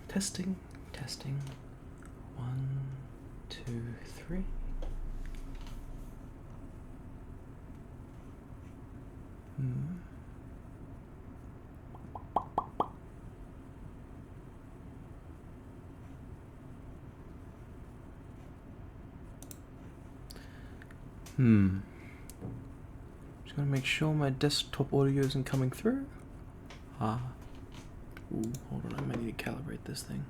Testing, testing. 1, 2, 3. Just gonna make sure my desktop audio isn't coming through. Ooh, hold on, I might need to calibrate this thing.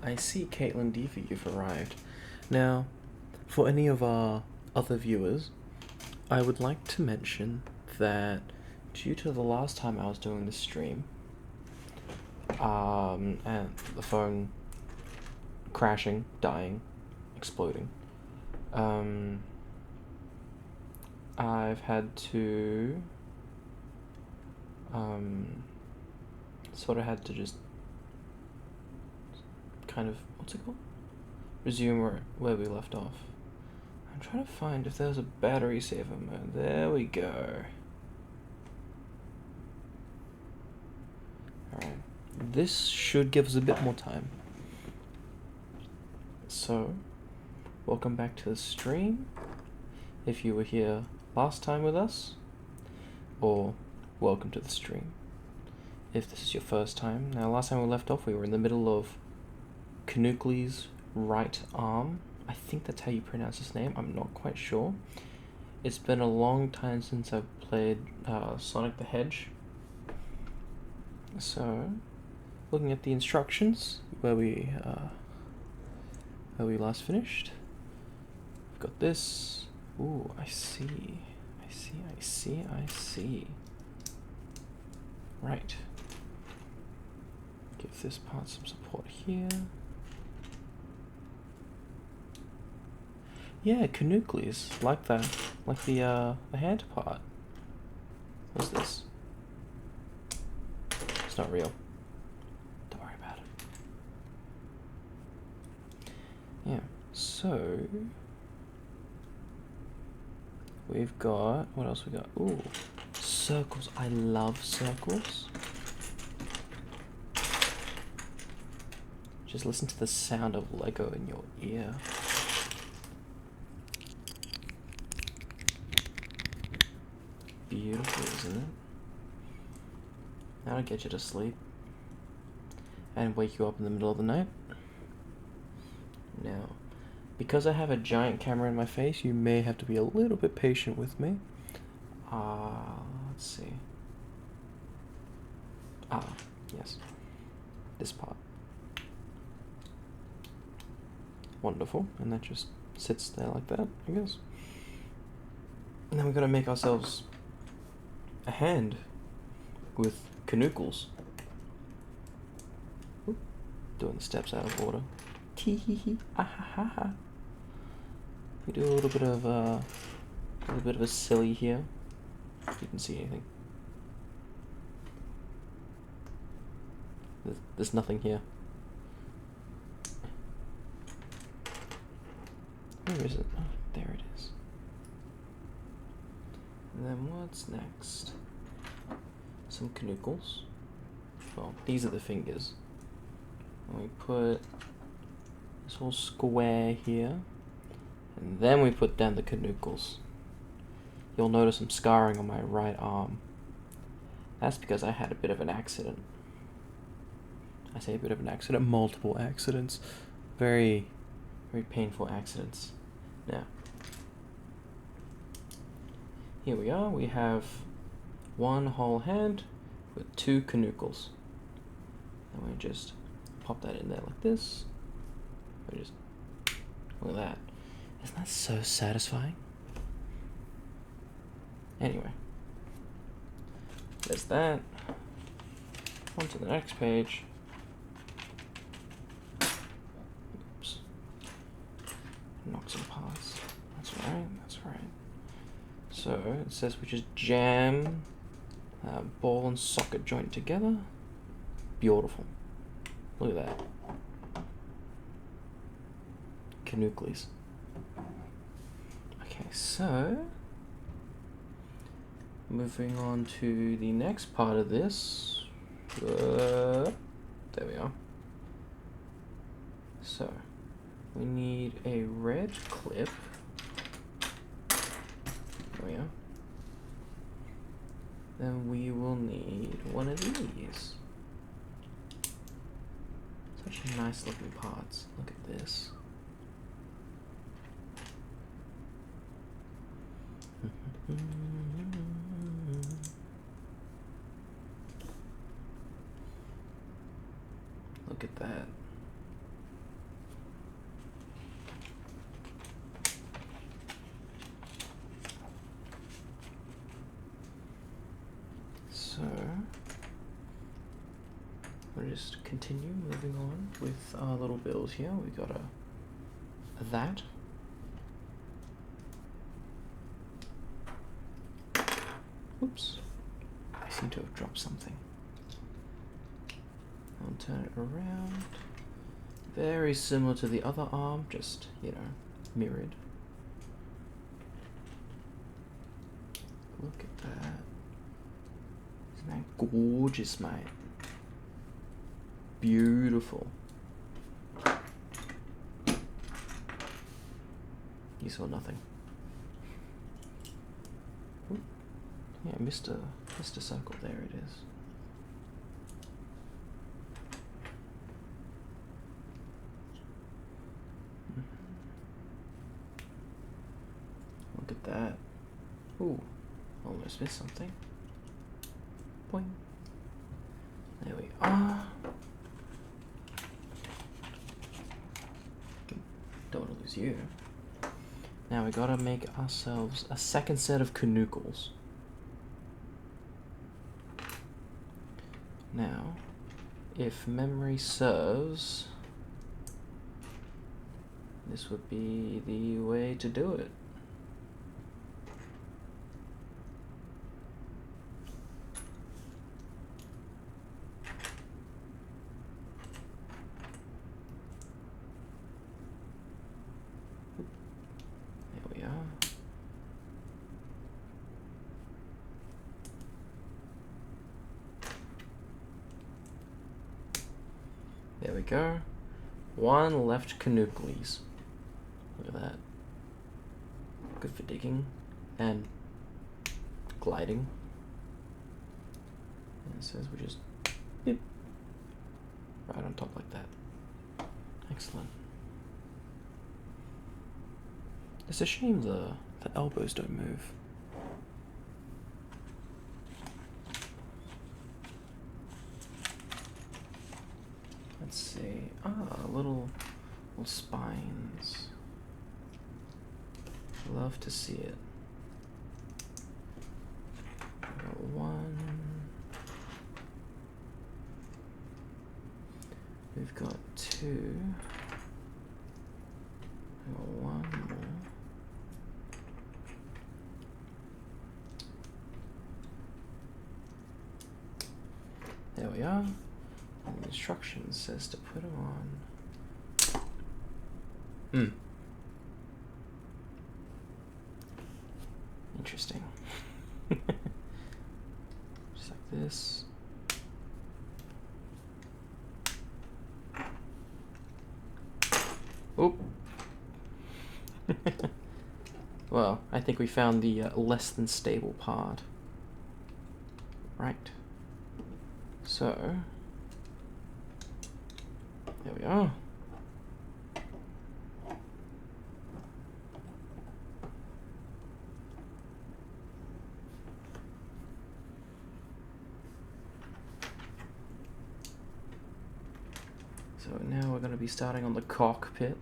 I see, Caitlin Deafy, you've arrived. Now, for any of our other viewers, I would like to mention that due to the last time I was doing the stream, and the phone crashing, dying, exploding, I've had to sort of had to just kind of, what's it called? Resume where we left off. I'm trying to find if there's a battery saver mode. There we go. Alright. This should give us a bit more time. So, welcome back to the stream. If you were here last time with us, or welcome to the stream if this is your first time. Now, last time we left off, we were in the middle of Canuckley's right arm. I think that's how you pronounce his name. I'm not quite sure. It's been a long time since I've played Sonic the Hedge. So, looking at the instructions where we last finished, we've got this. Ooh, I see. Right. Give this part some support here. Yeah, Canuckley's like that, like the hand part. What's this? It's not real. Don't worry about it. Yeah. So we've got, what else we got? Ooh, circles. I love circles. Just listen to the sound of Lego in your ear. Beautiful, isn't it? That'll get you to sleep and wake you up in the middle of the night. Now, because I have a giant camera in my face, you may have to be a little bit patient with me. Let's see. Yes. This part. Wonderful. And that just sits there like that, I guess. And then we're gonna make ourselves a hand with canuckles. Oop, doing the steps out of order. Tee-hee-hee, ah-ha-ha-ha. We do a little bit of a silly here. If you can see anything. There's nothing here. Where is it? Oh, there it is. And then what's next? Some canuckles. Well, these are the fingers. And we put this whole square here. And then we put down the canuckles. You'll notice some scarring on my right arm. That's because I had a bit of an accident. I say a bit of an accident, multiple accidents. Very, very painful accidents. Now, here we are. We have one whole hand with two canuckles. And we just pop that in there like this. We just, look at that. Isn't that so satisfying? Anyway, there's that. On to the next page. Oops. Knock some parts. That's right, that's right. So, it says we just jam Ball and socket joint together. Beautiful. Look at that. Canucles. Okay, so moving on to the next part of this. There we are. So we need a red clip. There we are. Then we will need one of these. Such nice looking parts. Look at this. Look at that. So we'll just continue moving on with our little bills here. We got a that. Oops, I seem to have dropped something. I'll turn it around. Very similar to the other arm, just, you know, mirrored. Look at that. Isn't that gorgeous, mate? Beautiful. You saw nothing. Ooh. Yeah, missed a circle. There it is. Look at that. Ooh, almost missed something. Boing. There we are. Don't want to lose you. Now we gotta make ourselves a second set of canucles. Now, if memory serves, this would be the way to do it. There we are. There we go. One left canucles. Look at that. Good for digging and gliding. And it says we just beep, right on top like that. Excellent. It's a shame the elbows don't move. Let's see. Little spines. Love to see it. We got one. We've got two. We got one more. There we are. And the instruction says to put them on. Interesting. Just like this. Oop. Well, I think we found the less than stable part. Right. So, there we are. So now we're going to be starting on the cockpit.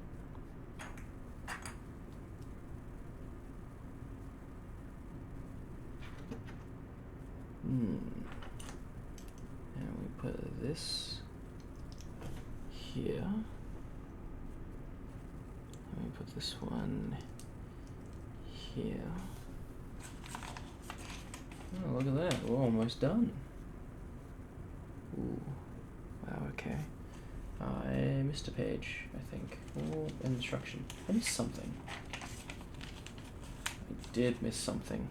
And we put this here. And we put this one here. Oh, look at that. We're almost done. Ooh. Wow, okay. I missed a page, I think. Oh, instruction. I missed something. I did miss something.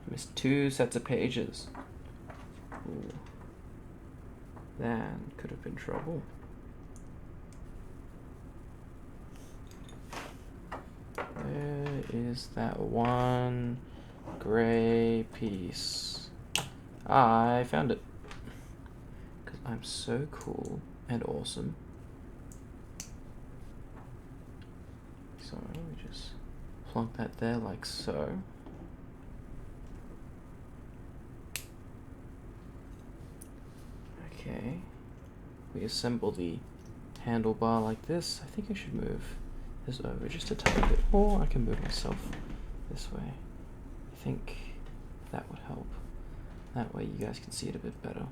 I missed 2 sets of pages. Ooh. That could have been trouble. Where is that one gray piece? I found it. Because I'm so cool and awesome. So we just plonk that there like so. Okay. We assemble the handlebar like this. I think I should move this over just a tiny bit, or I can move myself this way. I think that would help. That way you guys can see it a bit better.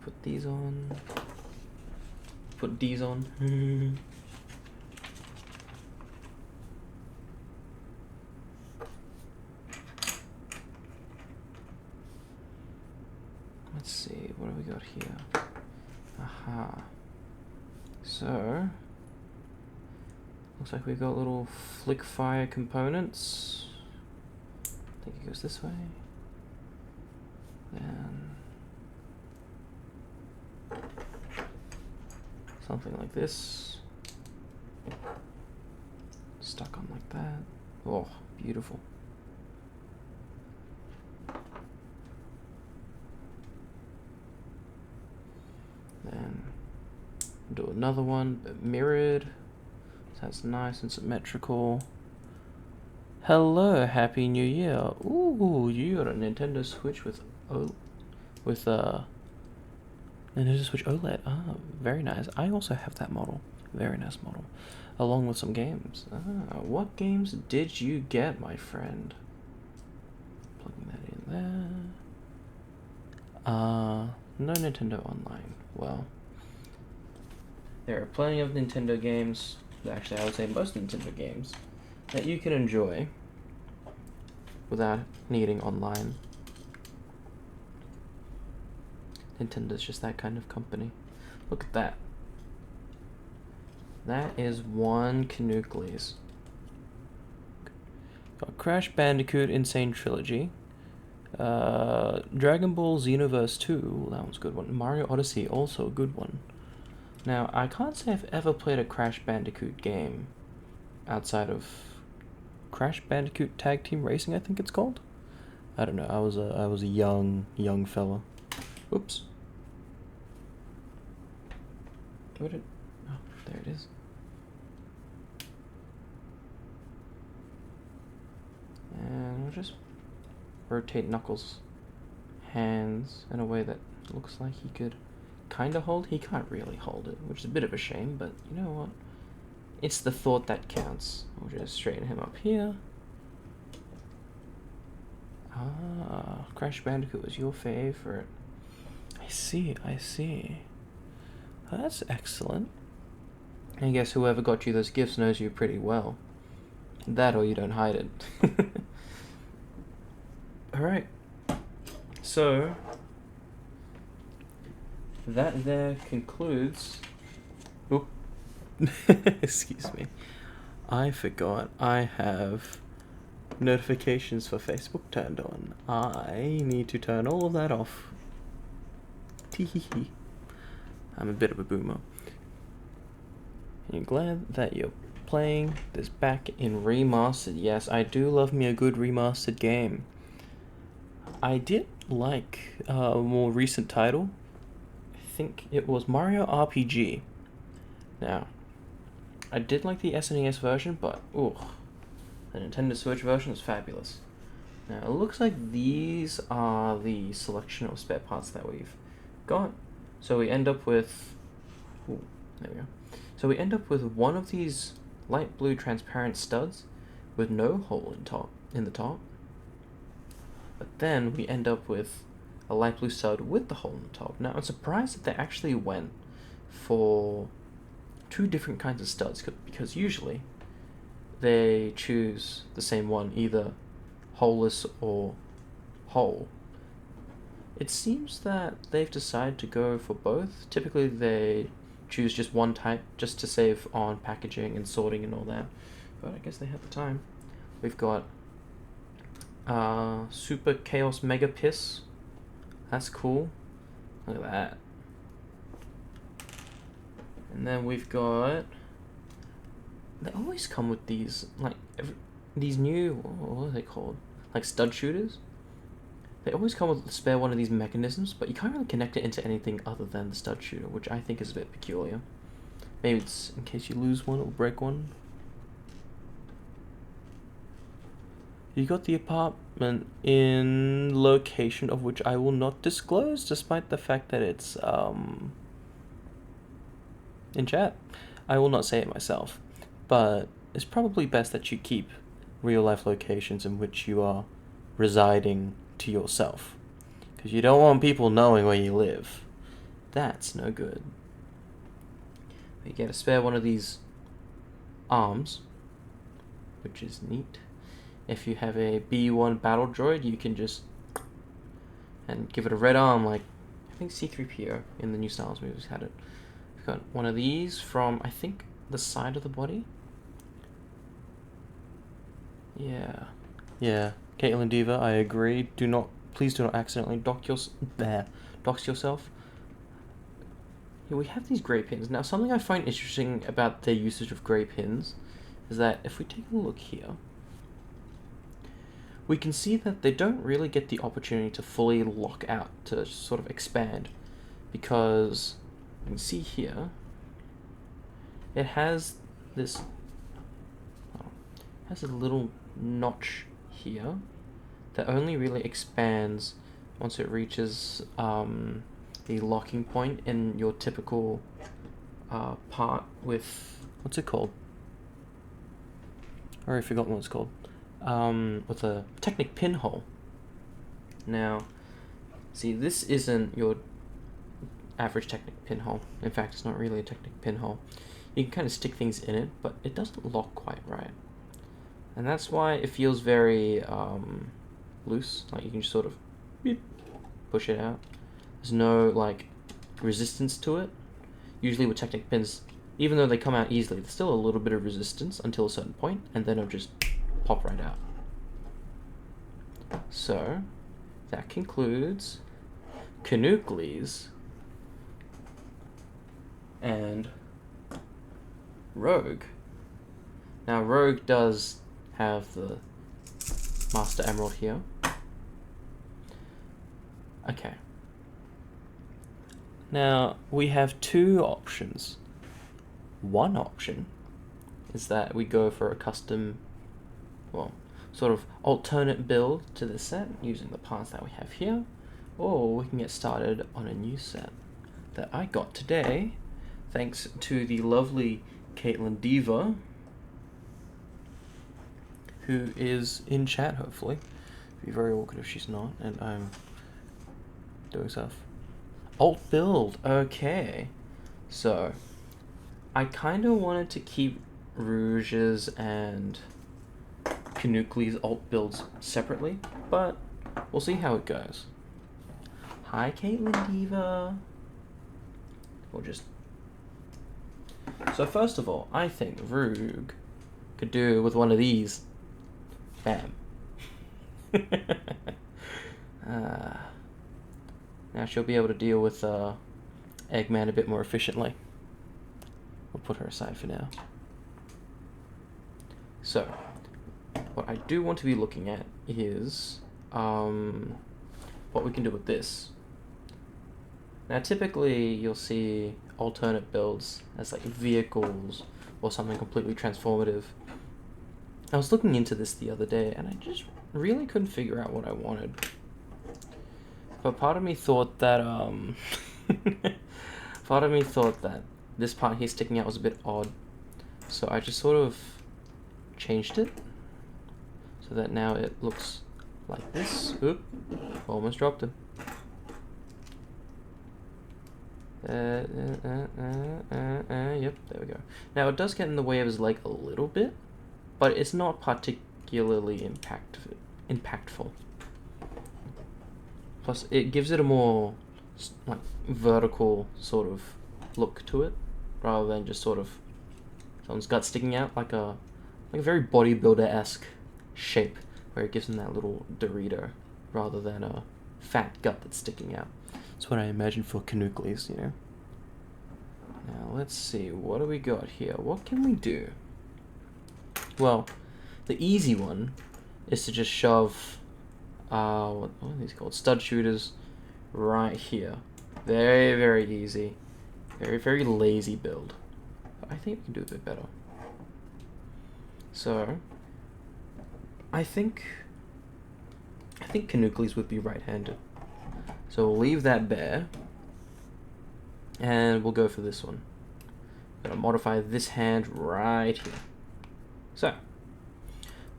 Put these on. Put these on. Let's see, what have we got here? Aha. So, looks like we've got little flick fire components. I think it goes this way. And something like this. Stuck on like that. Oh, beautiful. Then do another one, but mirrored. So that's nice and symmetrical. Hello, Happy New Year. Ooh, you got a Nintendo Switch with Nintendo Switch OLED. Ah, very nice. I also have that model. Very nice model. Along with some games. Ah, what games did you get, my friend? Plugging that in there. No Nintendo Online. Well, there are plenty of Nintendo games, actually I would say most Nintendo games, that you can enjoy without needing online. Nintendo's just that kind of company. Look at that. That is one Canucles. Got Crash Bandicoot Insane Trilogy. Dragon Ball Xenoverse 2, that one's a good one. Mario Odyssey, also a good one. Now, I can't say I've ever played a Crash Bandicoot game outside of Crash Bandicoot Tag Team Racing, I think it's called. I don't know. I was a young fella. Oops. What did? Oh, there it is. And we'll just rotate Knuckles' hands in a way that looks like he could kind of hold. He can't really hold it, which is a bit of a shame, but you know what? It's the thought that counts. We'll just straighten him up here. Ah, Crash Bandicoot was your favorite. I see. That's excellent. I guess whoever got you those gifts knows you pretty well. That or you don't hide it. Alright. So, that there concludes... Oop. Excuse me. I forgot I have notifications for Facebook turned on. I need to turn all of that off. Teehee. I'm a bit of a boomer. And you're glad that you're playing this back in remastered. Yes, I do love me a good remastered game. I did like a more recent title. I think it was Mario RPG. Now, I did like the SNES version, but ooh, the Nintendo Switch version is fabulous. Now, it looks like these are the selection of spare parts that we've got. So we end up with... Ooh, there we go. So we end up with one of these light blue transparent studs with no hole in the top. But then we end up with a light blue stud with the hole in the top. Now, I'm surprised that they actually went for 2 different kinds of studs, because usually they choose the same one, either holeless or whole. It seems that they've decided to go for both. Typically they choose just one type just to save on packaging and sorting and all that, but I guess they have the time. We've got Super Chaos Mega Piss. That's cool. Look at that. And then we've got, they always come with these, like, these new, what are they called? Like stud shooters? They always come with a spare one of these mechanisms, but you can't really connect it into anything other than the stud shooter, which I think is a bit peculiar. Maybe it's in case you lose one or break one. You got the apartment in location of which I will not disclose, despite the fact that it's in chat. I will not say it myself, but it's probably best that you keep real life locations in which you are residing to yourself, because you don't want people knowing where you live. That's no good. You get a spare one of these arms, which is neat. If you have a B1 battle droid, you can just and give it a red arm, like I think C-3PO in the new Star Wars movies had it. We've got one of these from, I think, the side of the body. Yeah. Caitlin Diva, I agree. Please do not accidentally dox yourself. Yeah, we have these grey pins. Now, something I find interesting about their usage of grey pins is that if we take a look here, we can see that they don't really get the opportunity to fully lock out, to sort of expand, because you can see here, it has this, has a little notch here that only really expands once it reaches the locking point in your typical part with, what's it called? I already forgot what it's called. With a Technic pinhole. Now, see, this isn't your average Technic pinhole. In fact, it's not really a Technic pinhole. You can kind of stick things in it, but it doesn't lock quite right. And that's why it feels very loose. Like you can just sort of beep, push it out. There's no like resistance to it. Usually with Technic pins, even though they come out easily, there's still a little bit of resistance until a certain point, and then it'll just pop right out. So that concludes Canucles and Rogue. Now Rogue does have the Master Emerald here. Okay. Now we have two options. One option is that we go for a custom, well, sort of alternate build to this set using the parts that we have here, or we can get started on a new set that I got today thanks to the lovely Caitlin Diva, who is in chat hopefully. It'd be very awkward if she's not, and I'm doing stuff. Alt build, okay. So I kind of wanted to keep Rouge's and Canucles alt builds separately, but we'll see how it goes. Hi, Caitlin Diva. Or just... So first of all, I think Rouge could do with one of these. Bam. Now she'll be able to deal with Eggman a bit more efficiently. We'll put her aside for now. So, what I do want to be looking at is what we can do with this. Now typically you'll see alternate builds as like vehicles or something completely transformative. I was looking into this the other day and I just really couldn't figure out what I wanted. But part of me thought that this part here sticking out was a bit odd. So I just sort of changed it so that now it looks like this. Oop, almost dropped him. Yep, there we go. Now it does get in the way of his leg a little bit, but it's not particularly impactful. Plus, it gives it a more like vertical sort of look to it, rather than just sort of someone's gut sticking out like a very bodybuilder-esque shape, where it gives them that little Dorito rather than a fat gut that's sticking out. That's what I imagine for Canucles, you know. Now let's see, what do we got here? What can we do? Well, the easy one is to just shove what are these called? Stud shooters right here. Very, very easy. Very, very lazy build. But I think we can do a bit better. So I think Canucles would be right-handed. So we'll leave that bare. And we'll go for this one. Gonna modify this hand right here. So,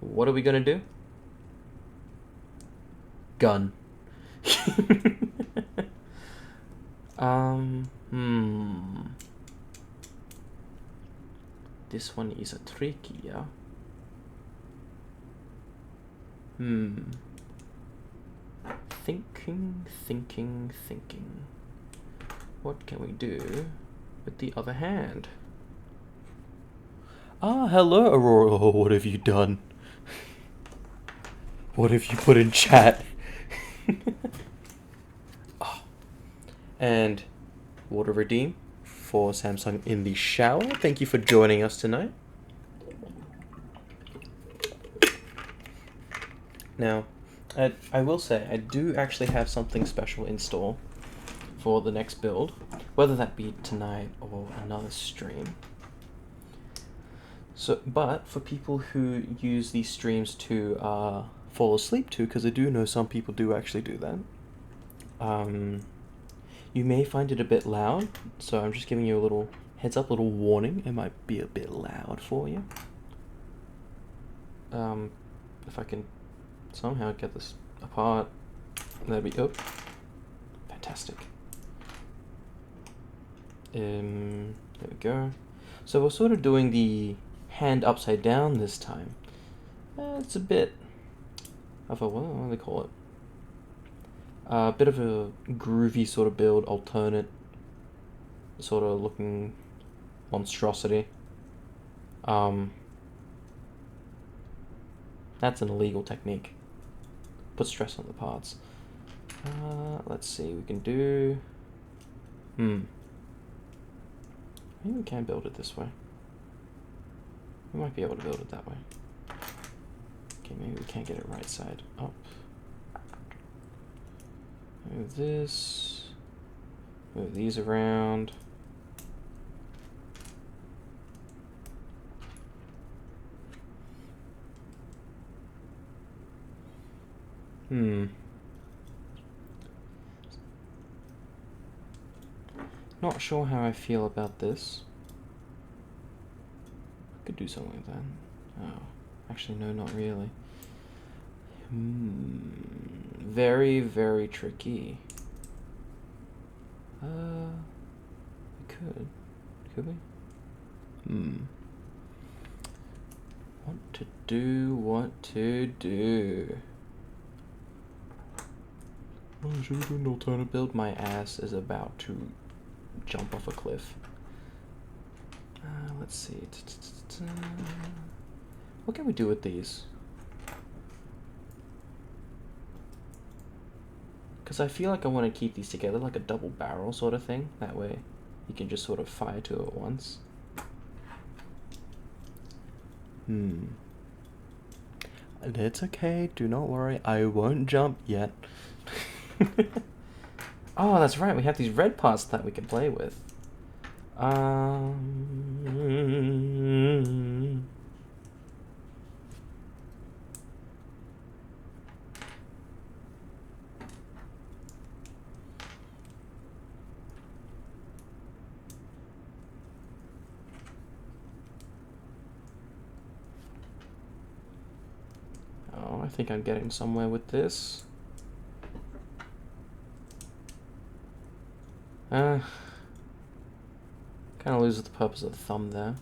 what are we gonna do? Gun. This one is a trickier. Thinking. What can we do with the other hand? Ah, hello, Aurora. Oh, what have you done? What have you put in chat? Oh. And Water Redeem for Samsung in the shower. Thank you for joining us tonight. Now, I will say, I do actually have something special in store for the next build, whether that be tonight or another stream. So, but for people who use these streams to fall asleep to, because I do know some people do actually do that, you may find it a bit loud, so I'm just giving you a little heads up, little warning. It might be a bit loud for you. If I can somehow get this apart, that'd be fantastic. There we go. So we're sort of doing the hand upside down this time. It's a bit of a, what do they call it? A bit of a groovy sort of build, alternate sort of looking monstrosity. That's an illegal technique. Put stress on the parts. Let's see, we can do... Maybe we can build it this way. We might be able to build it that way. Okay, maybe we can't get it right side up. Move this. Move these around. Not sure how I feel about this. Could do something like that. Oh, actually no, not really. Very, very tricky. We could. Could we? What to do? Oh, should we do an alternate build? My ass is about to jump off a cliff. Let's see. What can we do with these? Because I feel like I want to keep these together like a double barrel sort of thing. That way you can just sort of fire two at once. And it's okay, do not worry, I won't jump yet. Oh, that's right, we have these red parts that we can play with. Oh, I think I'm getting somewhere with this. Kind of loses the purpose of the thumb there.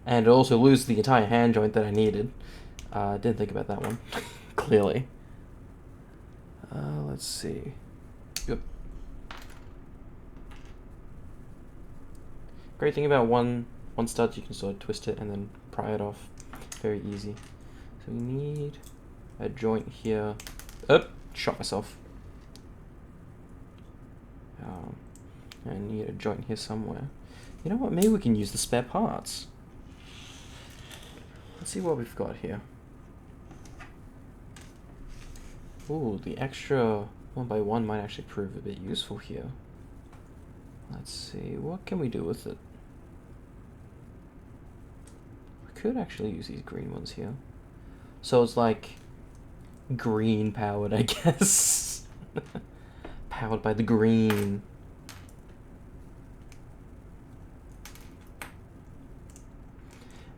And it also loses the entire hand joint that I needed. Didn't think about that one. clearly. Let's see. Yep. Great thing about one stud, you can sort of twist it and then pry it off. Very easy. So we need a joint here. Oh, shot myself. I need a joint here somewhere. You know what? Maybe we can use the spare parts. Let's see what we've got here. Ooh, the extra 1x1 might actually prove a bit useful here. Let's see, what can we do with it? I could actually use these green ones here. So it's like green powered, I guess. Powered by the green.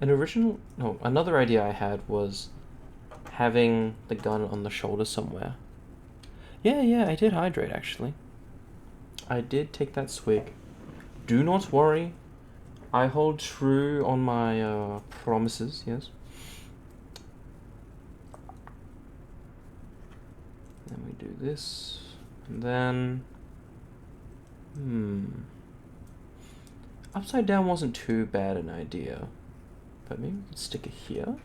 Another idea I had was having the gun on the shoulder somewhere. Yeah, I did hydrate actually. I did take that swig. Do not worry. I hold true on my promises, yes. Then we do this, and then... Upside down wasn't too bad an idea. But maybe we could stick it here?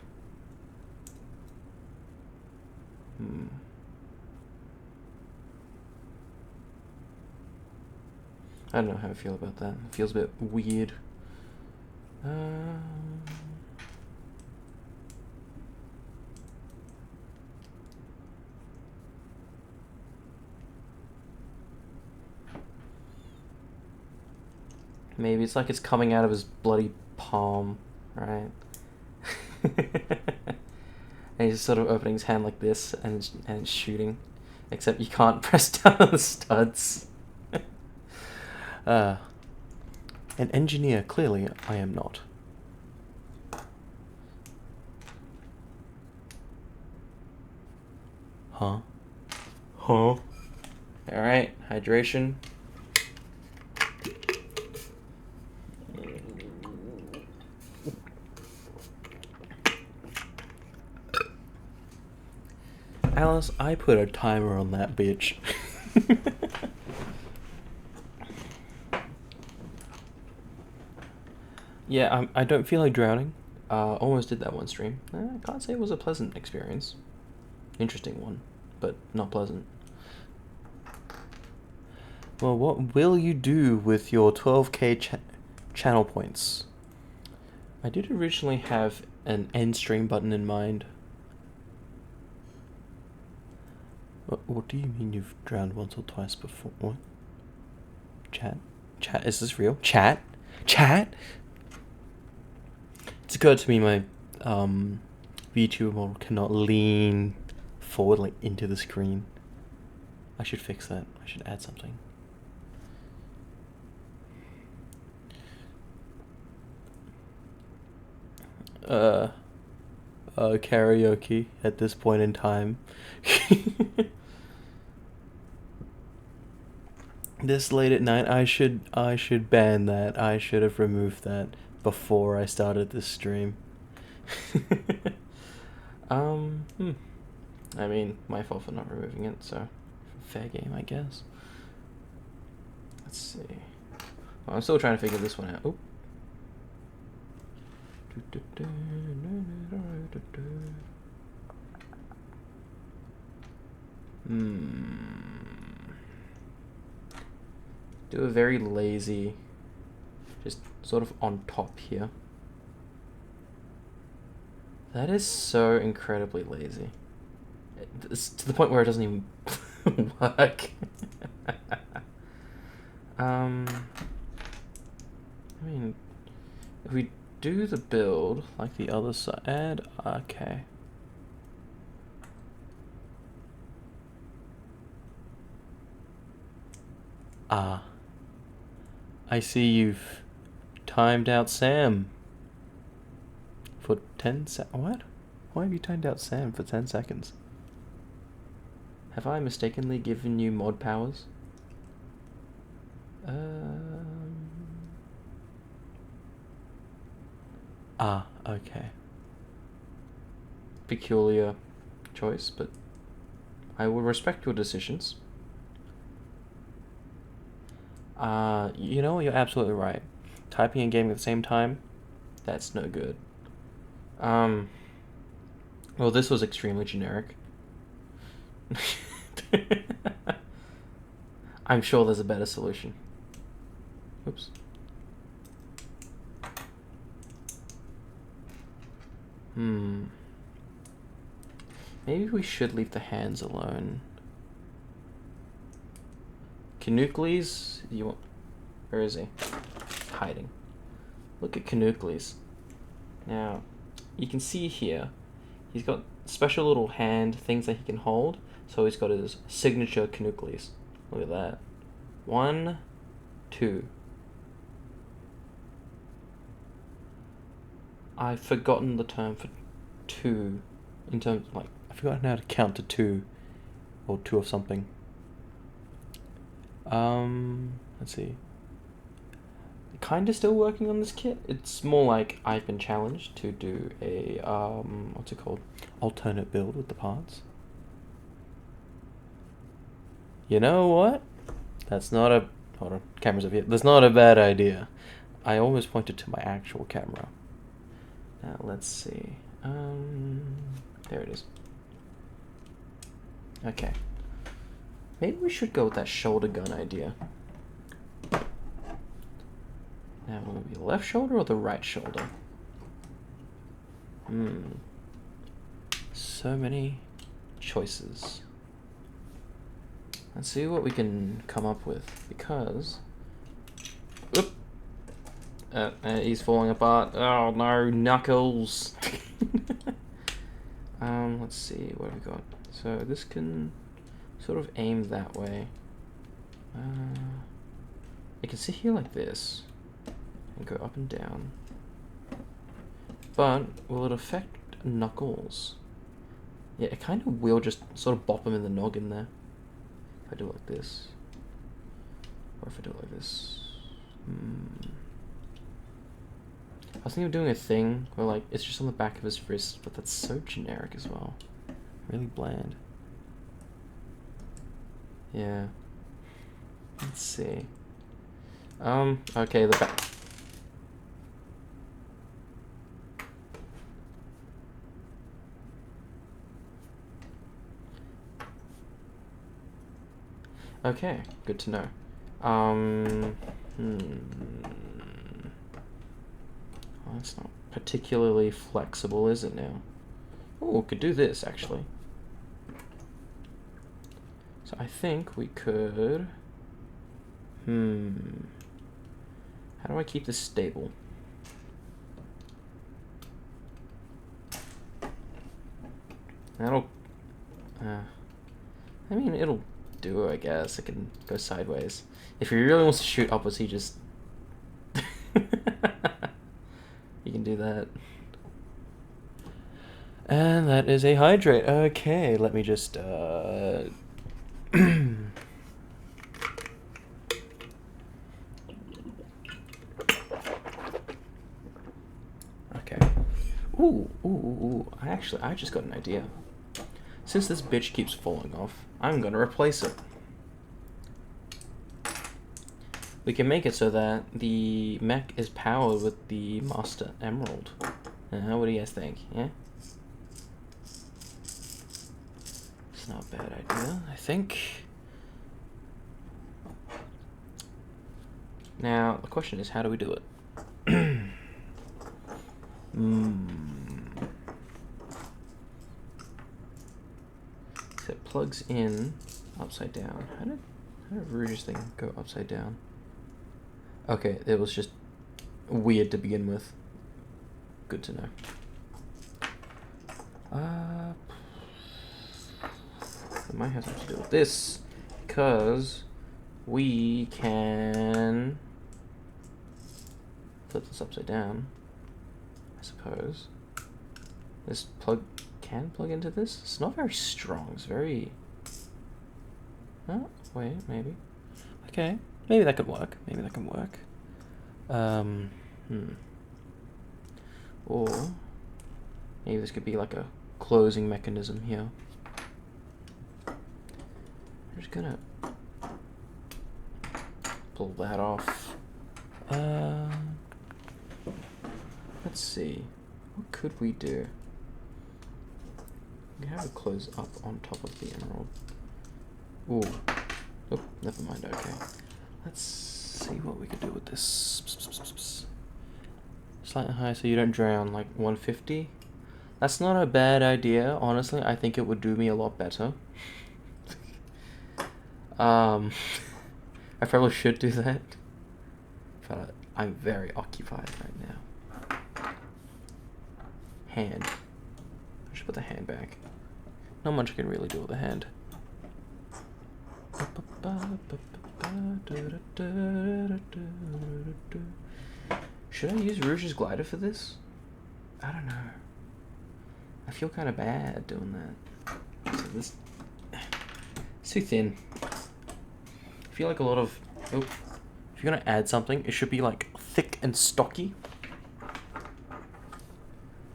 I don't know how I feel about that. It feels a bit weird. Maybe it's like it's coming out of his bloody palm, right? And he's just sort of opening his hand like this and it's shooting. Except you can't press down on the studs. An engineer, clearly I am not. Huh? Alright, hydration. Alice, I put a timer on that bitch. Yeah, I don't feel like drowning. Almost did that one stream. I can't say it was a pleasant experience. Interesting one, but not pleasant. Well, what will you do with your 12k channel points? I did originally have an end stream button in mind. What do you mean you've drowned once or twice before? What? Chat? Chat, is this real? Chat? It's occurred to me my VTuber model cannot lean forward like into the screen. I should fix that. I should add something. Karaoke at this point in time. This late at night, I should ban that. I should have removed that before I started this stream. I mean, my fault for not removing it, so fair game, I guess. Let's see. Well, I'm still trying to figure this one out. Oh. Do a very lazy, just sort of on top here. That is so incredibly lazy. It's to the point where it doesn't even work. I mean, if we do the build like the other side, okay. I see you've timed out Sam for 10 what? Why have you timed out Sam for 10 seconds? Have I mistakenly given you mod powers? Okay. Peculiar choice, but I will respect your decisions. You know, you're absolutely right. Typing and gaming at the same time, that's no good. Well, this was extremely generic. I'm sure there's a better solution. Oops. Maybe we should leave the hands alone. Canucles, you want? Where is he? Hiding. Look at Canucles. Now, you can see here, he's got special little hand things that he can hold. So he's got his signature Canucles. Look at that. 1, 2. I've forgotten the term for 2 in terms of, like, I've forgotten how to count to 2 or 2 of something. Let's see. Kind of still working on this kit. It's more like I've been challenged to do a what's it called? Alternate build with the parts. You know what? That's not a... Hold on, camera's up here. That's not a bad idea. I always pointed to my actual camera. Now, let's see. There it is. Okay. Maybe we should go with that shoulder gun idea. Now, will it be the left shoulder or the right shoulder? So many choices. Let's see what we can come up with, because... Oop! He's falling apart. Oh no, Knuckles! Let's see, what have we got? So this can sort of aim that way. It can sit here like this, and go up and down. But, will it affect Knuckles? Yeah, it kind of will just sort of bop him in the noggin there. If I do it like this. Or if I do it like this. I was thinking of doing a thing where, like, it's just on the back of his wrist, but that's so generic as well. Really bland. Yeah. Let's see. Okay, the back. Okay, good to know. Well, that's not particularly flexible, is it now? Oh, could do this, actually. So I think we could... How do I keep this stable? That'll... I mean, it'll do, I guess. It can go sideways. If he really wants to shoot upwards, he just... You can do that. And that is a hydrate. Okay, let me just... Okay. Ooh. I just got an idea. Since this bitch keeps falling off, I'm gonna replace it. We can make it so that the mech is powered with the Master Emerald. What do you guys think? Yeah? It's not a bad idea, I think. Now, the question is, how do we do it? So it plugs in upside down. How did Rouge's thing go upside down? Okay, it was just weird to begin with. Good to know. It might have something to do with this, because we can flip this upside down, I suppose. This plug can plug into this. It's not very strong. It's very... Oh, wait, maybe. Okay, maybe that could work. Maybe that can work. Or maybe this could be like a closing mechanism here. I'm just gonna pull that off. Let's see. What could we do? We have it close up on top of the emerald. Ooh. Oh, never mind, okay. Let's see what we could do with this. Slightly higher so you don't drown, like 150. That's not a bad idea, honestly. I think it would do me a lot better. I probably should do that. But I'm very occupied right now. Hand. I should put the hand back. Not much I can really do with the hand. Should I use Rouge's glider for this? I don't know. I feel kind of bad doing that. So this, it's too thin. I feel like a lot of... Oh, if you're gonna add something, it should be like thick and stocky.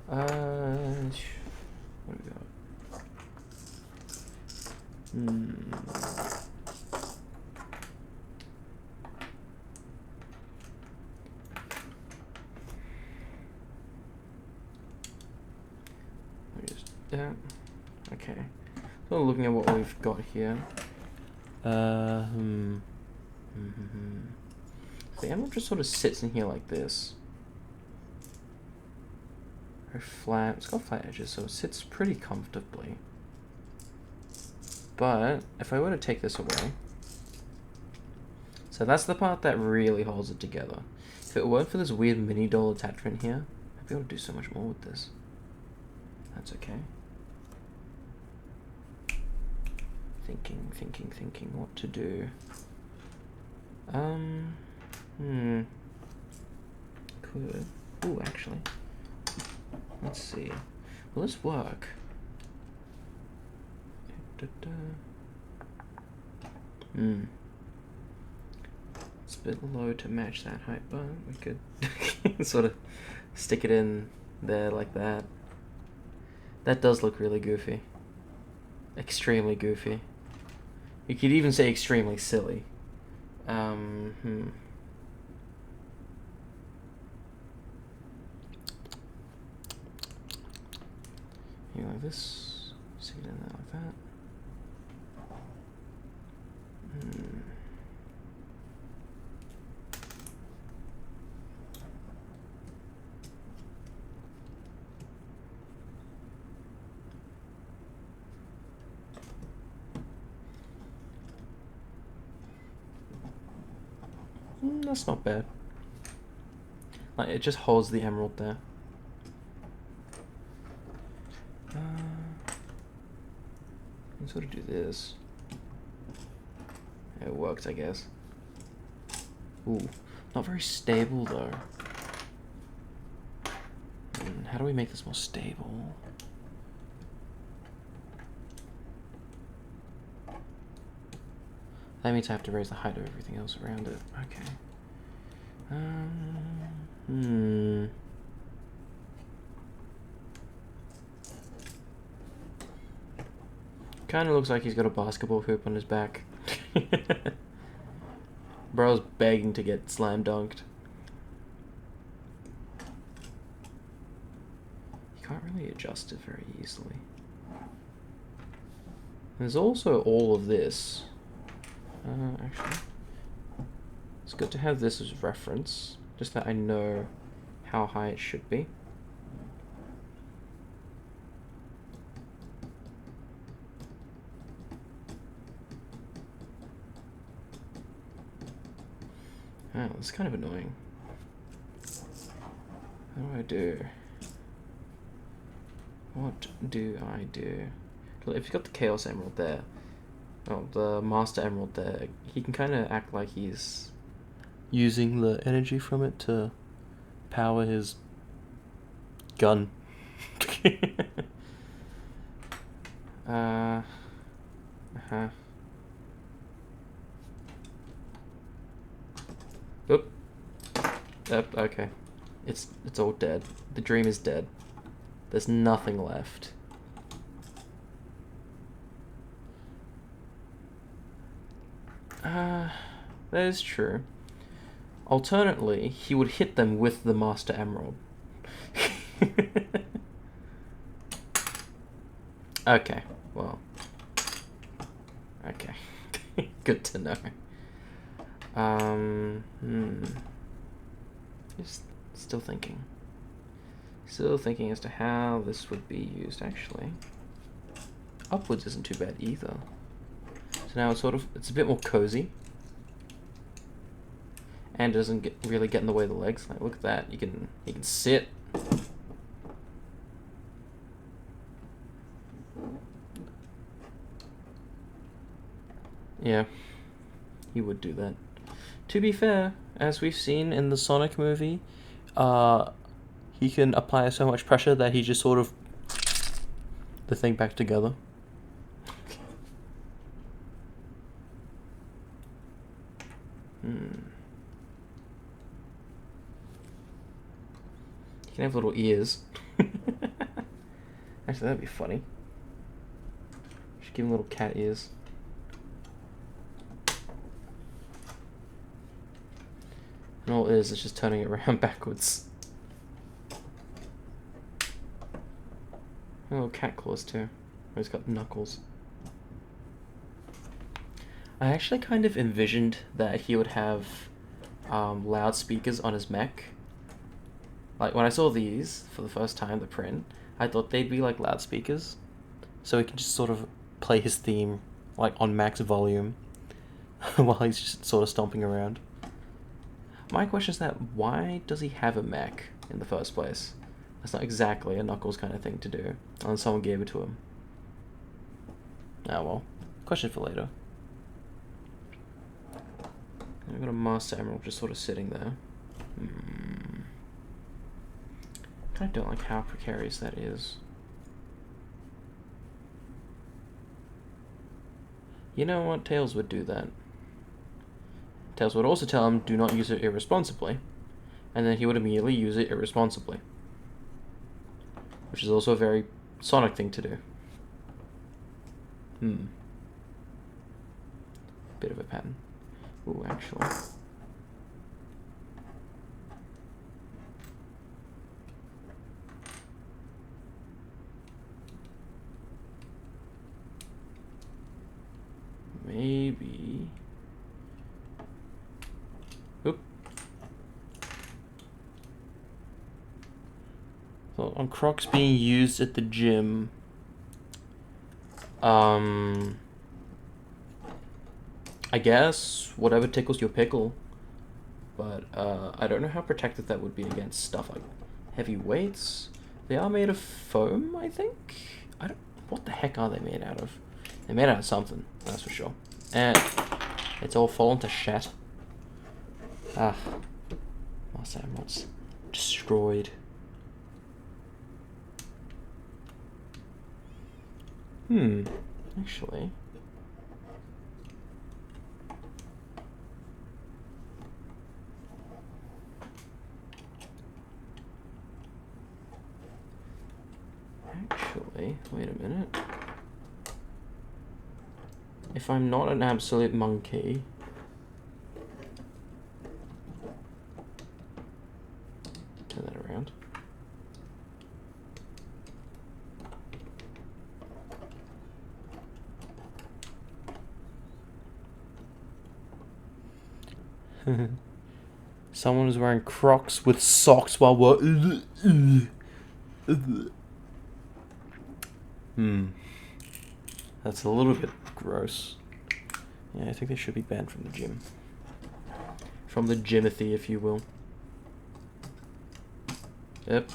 What do we got? Okay. So looking at what we've got here. The emerald just sort of sits in here like this. Very flat. It's got flat edges, so it sits pretty comfortably. But if I were to take this away, so that's the part that really holds it together. If it weren't for this weird mini doll attachment here, I'd be able to do so much more with this. That's okay. Thinking what to do. Could. Ooh, actually. Let's see. Will this work? It's a bit low to match that height, but we could sort of stick it in there like that. That does look really goofy. Extremely goofy. You could even say extremely silly. You like this, stick it in there like that. That's not bad. Like, it just holds the emerald there. You can sort of do this. It works, I guess. Ooh, not very stable though. How do we make this more stable? That means I have to raise the height of everything else around it. Okay. Kind of looks like he's got a basketball hoop on his back. Bro's begging to get slam dunked. You can't really adjust it very easily. There's also all of this. Actually, it's good to have this as reference, just that I know how high it should be. Oh, that's kind of annoying. What do I do? What do I do? If you've got the Chaos Emerald there, oh, the Master Emerald there, he can kind of act like he's using the energy from it to power his gun. Oop. Yep, okay. It's all dead. The dream is dead. There's nothing left. That is true. Alternately, he would hit them with the Master Emerald. Okay, well. Okay. Good to know. Just still thinking. Still thinking as to how this would be used, actually. Upwards isn't too bad either. So now it's a bit more cozy. And it doesn't really get in the way of the legs. Like, look at that. You can sit. Yeah, he would do that. To be fair, as we've seen in the Sonic movie, he can apply so much pressure that he just sort of the thing back together. He can have little ears. Actually, that'd be funny. Should give him little cat ears. And all it is just turning it around backwards. Little cat claws too. He's got knuckles. I actually kind of envisioned that he would have loudspeakers on his mech. Like, when I saw these for the first time, the print, I thought they'd be like loudspeakers. So he can just sort of play his theme, like, on max volume while he's just sort of stomping around. My question is that, why does he have a mech in the first place? That's not exactly a Knuckles kind of thing to do, unless someone gave it to him. Ah, well. Question for later. I've got a Master Emerald just sort of sitting there. I don't like how precarious that is. You know what? Tails would do that. Tails would also tell him, do not use it irresponsibly. And then he would immediately use it irresponsibly. Which is also a very Sonic thing to do. Bit of a pattern. Ooh, actually. Maybe. Oop. So on Crocs being used at the gym, I guess whatever tickles your pickle, but I don't know how protected that would be against stuff like heavy weights. They are made of foam, I think. What the heck are they made out of? They're made out of something, that's for sure. And it's all fallen to shat. Master Emeralds destroyed. Actually. Wait a minute. If I'm not an absolute monkey... Turn that around. Someone is wearing Crocs with socks while we're... That's a little bit gross. Yeah, I think they should be banned from the gym. From the gymothy, if you will. Yep.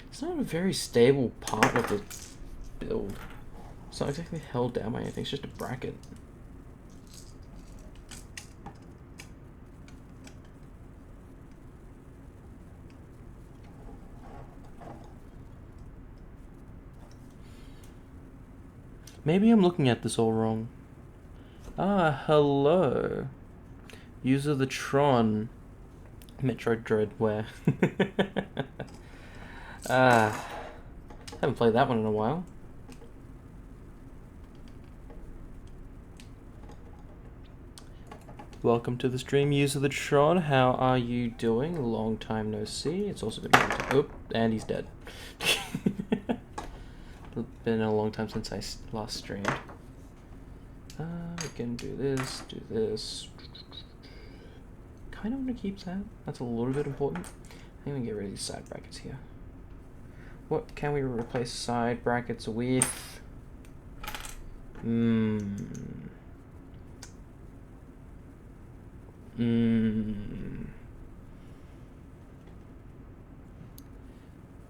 It's not a very stable part of the build. It's not exactly held down by anything, it's just a bracket. Maybe I'm looking at this all wrong. Ah, hello. User the Tron. Metroid Dreadware. Haven't played that one in a while. Welcome to the stream, user the Tron. How are you doing? Long time no see. It's also been a long time. Oh, and he's dead. Been a long time since I last streamed. We can do this, do this. Kind of want to keep that. That's a little bit important. I think we can get rid of these side brackets here. What can we replace side brackets with?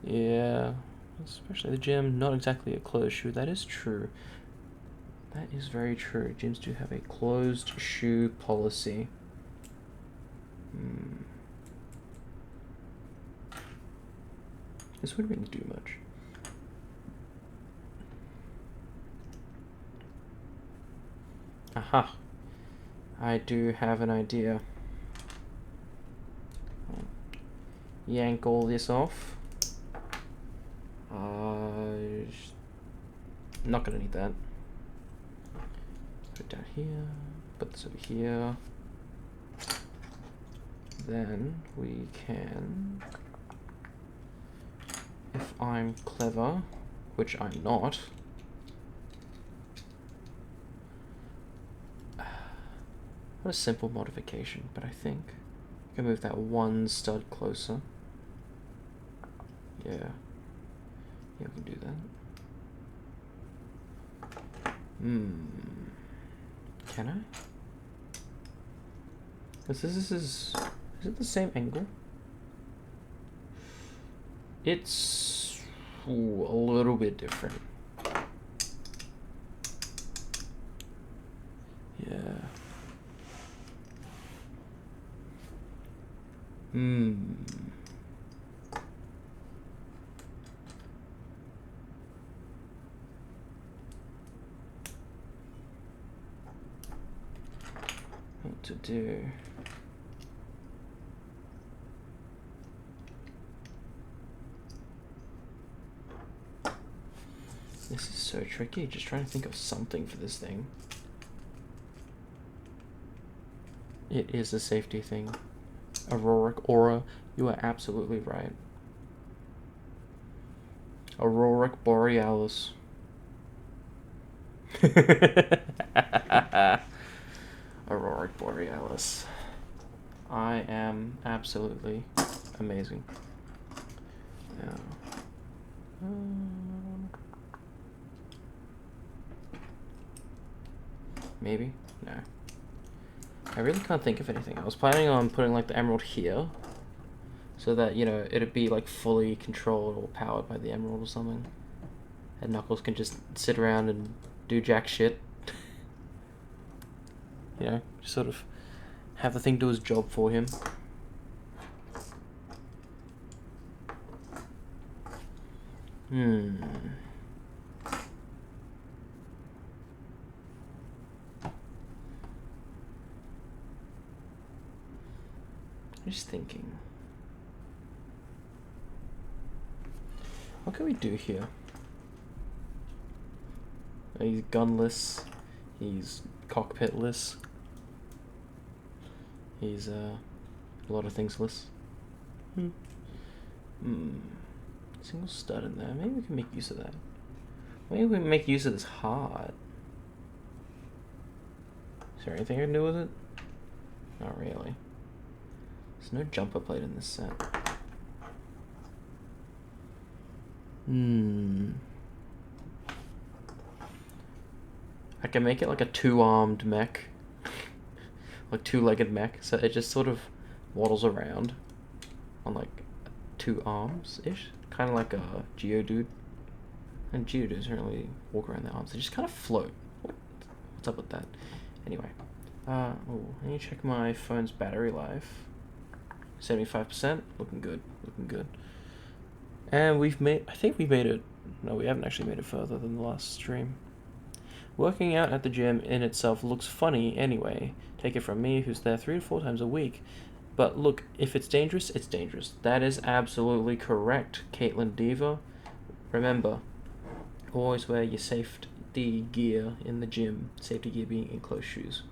Yeah, especially the gym, not exactly a closed shoe. That is true. That is very true. Gyms do have a closed shoe policy. This wouldn't really do much. Aha! I do have an idea. Yank all this off. Not gonna need that. Put it down here. Put this over here. Then we can, if I'm clever, which I'm not, what a simple modification, but I think I can move that one stud closer. Yeah, we can do that. Can I? This is it the same angle? It's a little bit different. Yeah. What to do? This is so tricky, just trying to think of something for this thing. It is a safety thing. Aura, you are absolutely right. Aurora Borealis. Aurora Borealis. I am absolutely amazing. Yeah. Maybe? No. I really can't think of anything. I was planning on putting like the emerald here, so that, you know, it'd be like fully controlled or powered by the emerald or something. And Knuckles can just sit around and do jack shit. You know, just sort of have the thing do his job for him. Just thinking. What can we do here? He's gunless. He's cockpitless. He's a lot of thingsless. Single stud in there. Maybe we can make use of that. Maybe we can make use of this heart. Is there anything I can do with it? Not really. There's no jumper plate in this set. I can make it like a two-armed mech. Like two-legged mech, so it just sort of waddles around on like 2 arms-ish. Kind of like a Geodude. And Geodudes don't really walk around their arms, they just kind of float. What's up with that? Anyway. I need to check my phone's battery life. 75%, looking good, looking good. And we've made, I think we made it, no, we haven't actually made it further than the last stream. Working out at the gym in itself looks funny anyway. Take it from me, who's there 3 to 4 times a week. But look, if it's dangerous, it's dangerous. That is absolutely correct, Caitlin Diva. Remember, always wear your safety gear in the gym. Safety gear being enclosed shoes.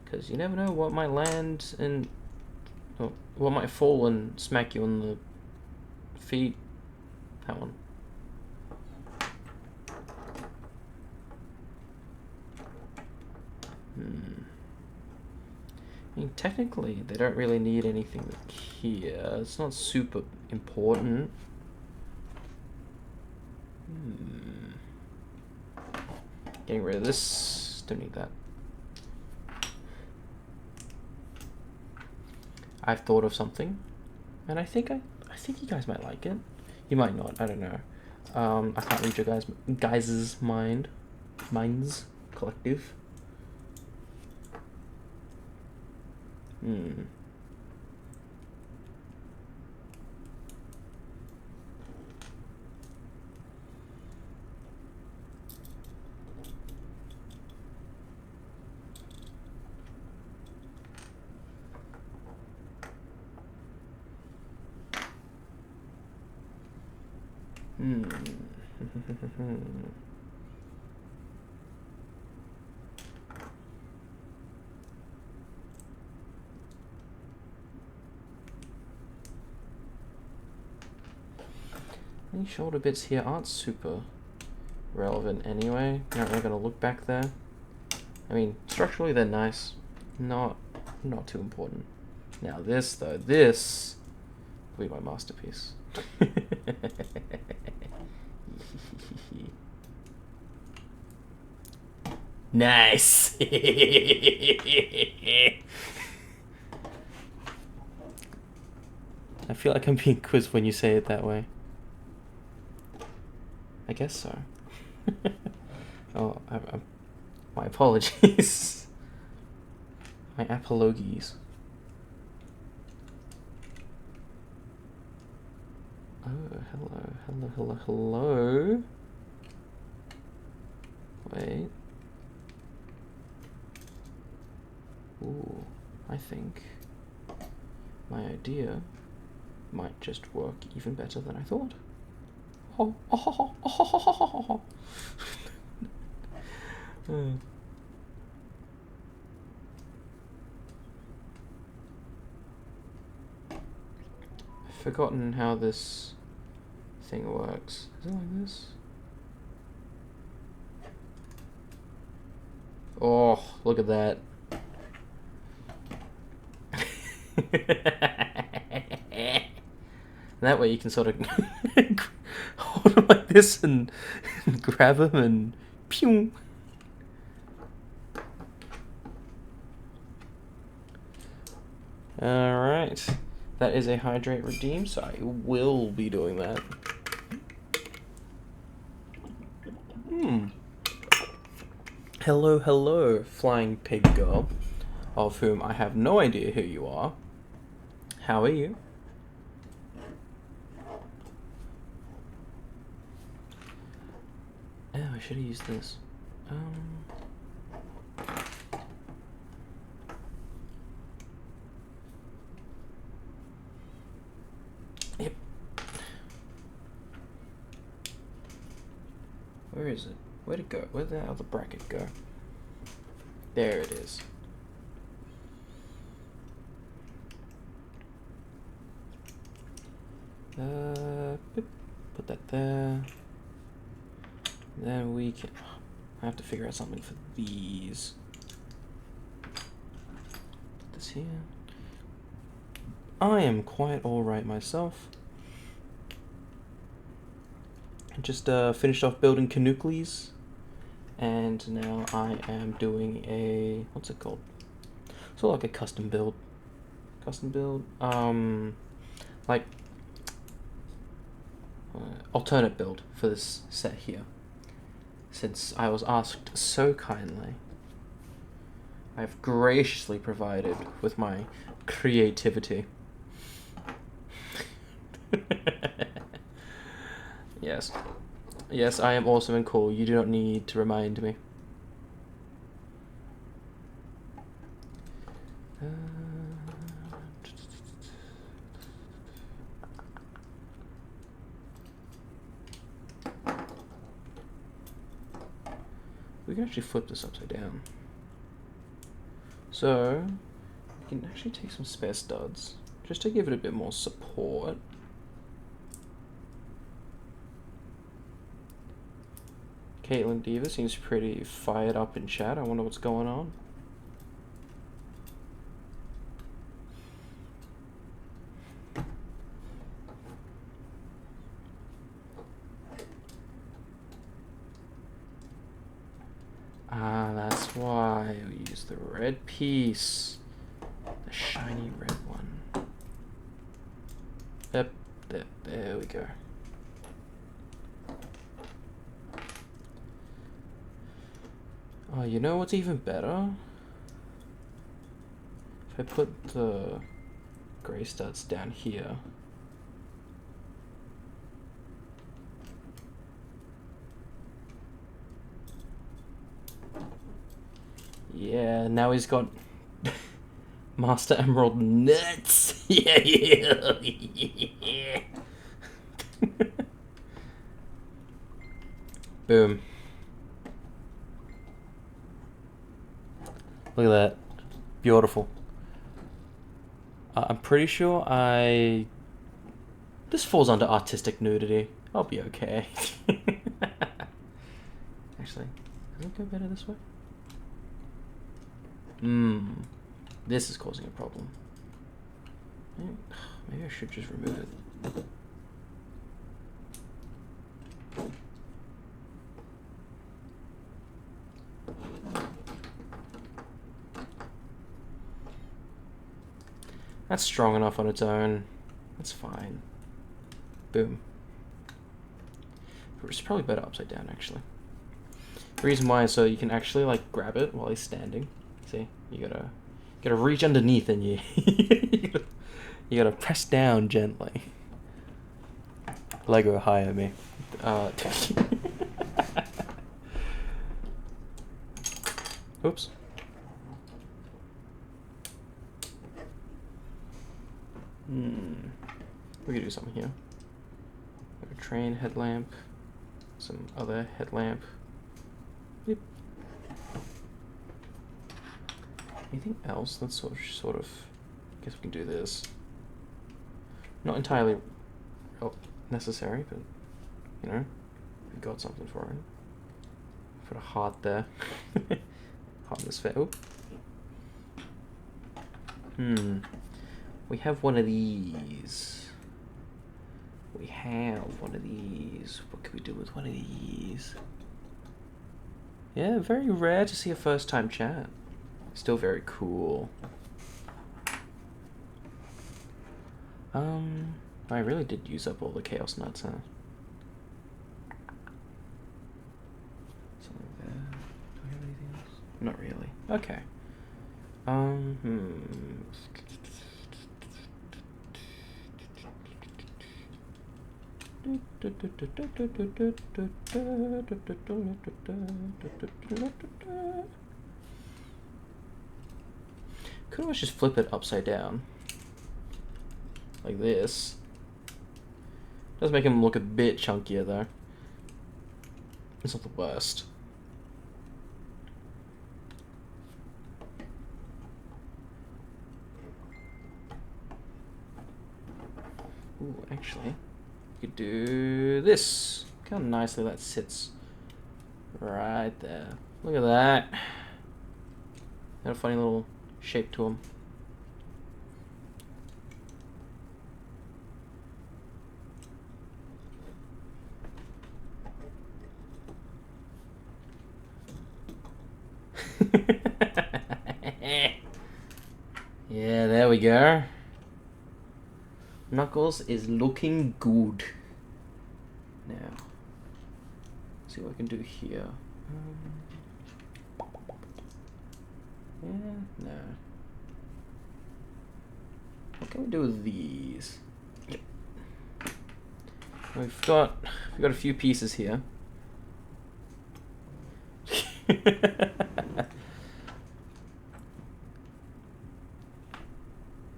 Because you never know what might land and what might fall and smack you on the feet. That one. I mean, technically, they don't really need anything here. It's not super important. Getting rid of this. Don't need that. I've thought of something, and I think you guys might like it. You might not. I don't know. I can't read your guys's minds collective. Any shoulder bits here aren't super relevant anyway. You're not really gonna look back there. I mean, structurally they're nice. Not too important. Now this though, this will be my masterpiece. Nice. I feel like I'm being quizzed when you say it that way. I guess so. Oh, my apologies. My apologies. Oh, hello. Wait. Ooh, I think my idea might just work even better than I thought. I've forgotten how this thing works. Is it like this? Oh, look at that. That way you can sort of hold them like this and grab them and pew. Alright, that is a hydrate redeem, so I will be doing that. Hello, flying pig girl, of whom I have no idea who you are. How are you? Oh, I should have used this. Yep. Where is it? Where'd it go? Where'd the other bracket go? There it is. Put that there. Then we can... I have to figure out something for these. Put this here. I am quite alright myself. Just finished off building Canucles. And now I am doing a... what's it called? Sort of like a custom build. Like... alternate build for this set here. Since I was asked so kindly, I've graciously provided with my creativity. Yes, I am awesome and cool. You do not need to remind me. We can actually flip this upside down. So, we can actually take some spare studs, just to give it a bit more support. Caitlin Diva seems pretty fired up in chat. I wonder what's going on. Ah, that's why we use the red piece. The shiny red one. Yep, there we go. Oh, you know what's even better? If I put the gray studs down here. Yeah, now he's got Master Emerald nuts. Yeah. Boom. Look at that. Beautiful. I'm pretty sure this falls under artistic nudity. I'll be okay. Actually, does it go better this way? This is causing a problem. Maybe I should just remove it. That's strong enough on its own. That's fine. Boom. It's probably better upside down, actually. The reason why is so you can actually like grab it while he's standing. See, you gotta reach underneath and you you gotta press down gently. Lego hire me. Oops. We could do something here. A train headlamp, some other headlamp. Beep. Anything else? Let's sort of. I guess we can do this. Not entirely necessary, but you know, we got something for it. Put a heart there. Heart in this face. Oh. We have one of these. We have one of these. What can we do with one of these? Yeah, very rare to see a first time chat. Still very cool. I really did use up all the chaos nuts, huh? Something there. Do I have anything else? Not really. Okay. Could always just flip it upside down. Like this. Does make him look a bit chunkier though. It's not the worst. Ooh, actually, you could do this. Look how nicely that sits right there. Look at that. Got a funny little shape to him. Yeah, there we go. Knuckles is looking good. Now, let's see what I can do here. Yeah, no. What can we do with these? Yep. We've got a few pieces here.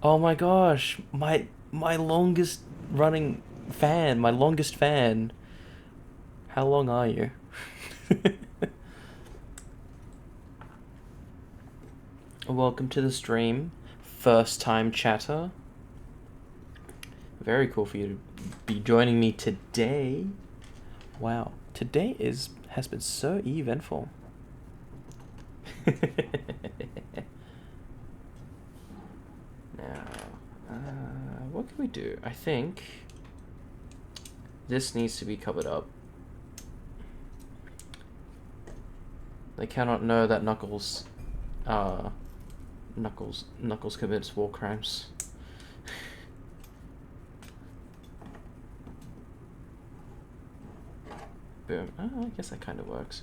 Oh my gosh, my longest running fan, my longest fan. How long are you? Welcome to the stream. First time chatter. Very cool for you to be joining me today. Wow, today has been so eventful. Now, what can we do? I think this needs to be covered up. They cannot know that Knuckles commits war crimes. Boom. Oh, I guess that kind of works.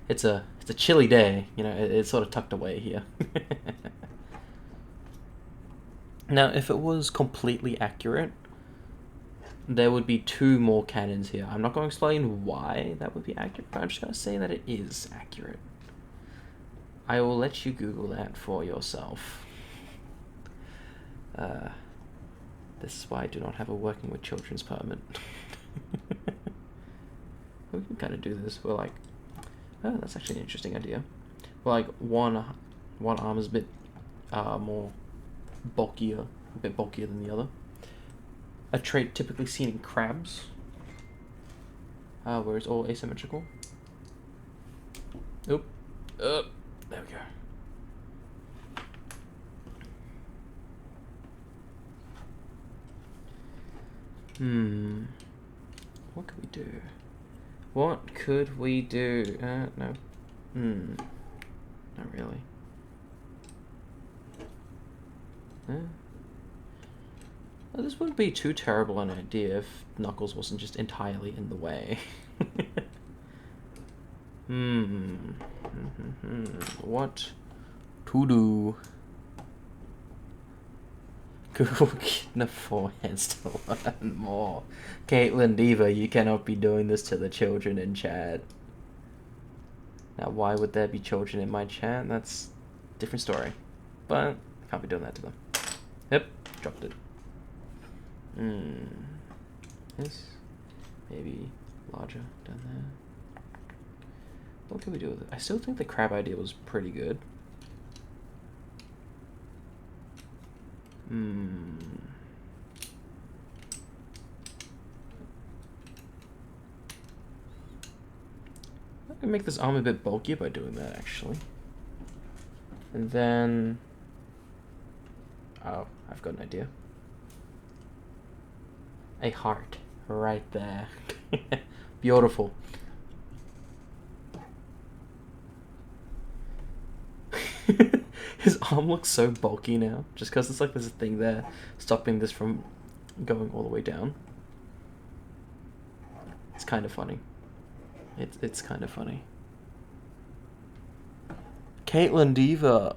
It's a chilly day, you know. It's sort of tucked away here. Now, if it was completely accurate, there would be 2 more cannons here. I'm not going to explain why that would be accurate, but I'm just going to say that it is accurate. I will let you Google that for yourself. This is why I do not have a working with children's permit. We can kind of do this. We're like, oh, that's actually an interesting idea. We're like, one arm is a bit more bulkier, a bit bulkier than the other. A trait typically seen in crabs, where it's all asymmetrical. Oop. There we go. What could we do? What could we do? No. Not really. Well, this wouldn't be too terrible an idea if Knuckles wasn't just entirely in the way. What to do? Google can afford to learn more. Caitlin Diva, you cannot be doing this to the children in chat. Now, why would there be children in my chat? That's a different story. But I can't be doing that to them. Yep, dropped it. This maybe larger down there. What can we do with it? I still think the crab idea was pretty good. I can make this arm a bit bulkier by doing that, actually. And then, oh, I've got an idea. A heart right there. Beautiful. His arm looks so bulky now, just because it's like there's a thing there stopping this from going all the way down. It's kind of funny. It's kind of funny. Caitlin Diva,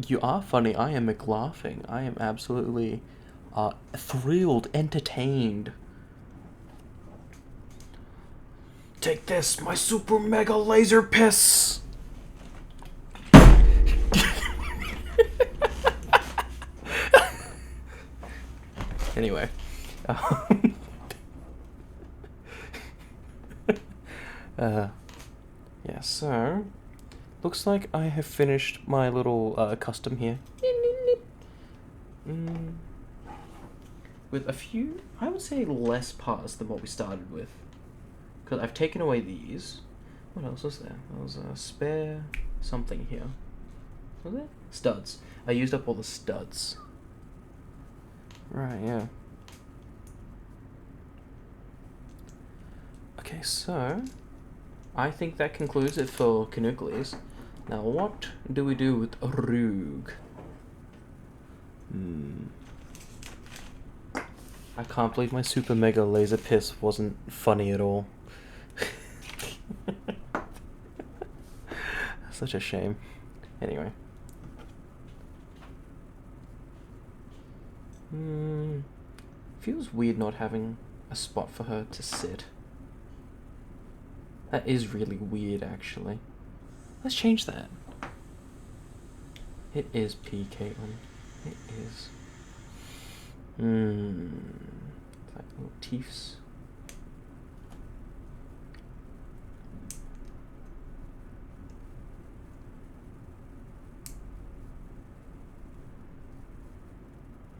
you are funny. I am McLaughing. I am absolutely thrilled, entertained. Take this, my super mega laser piss. Anyway, yeah, so looks like I have finished my little custom here. With a few, I would say, less parts than what we started with. Because I've taken away these. What else was there? There was a spare something here. Was it? Studs. I used up all the studs. Right, yeah. Okay, so I think that concludes it for Canucles. Now, what do we do with Rug? I can't believe my super mega laser piss wasn't funny at all. Such a shame. Anyway. Feels weird not having a spot for her to sit. That is really weird, actually. Let's change that. It is P, Caitlin. It is. Like little teeths.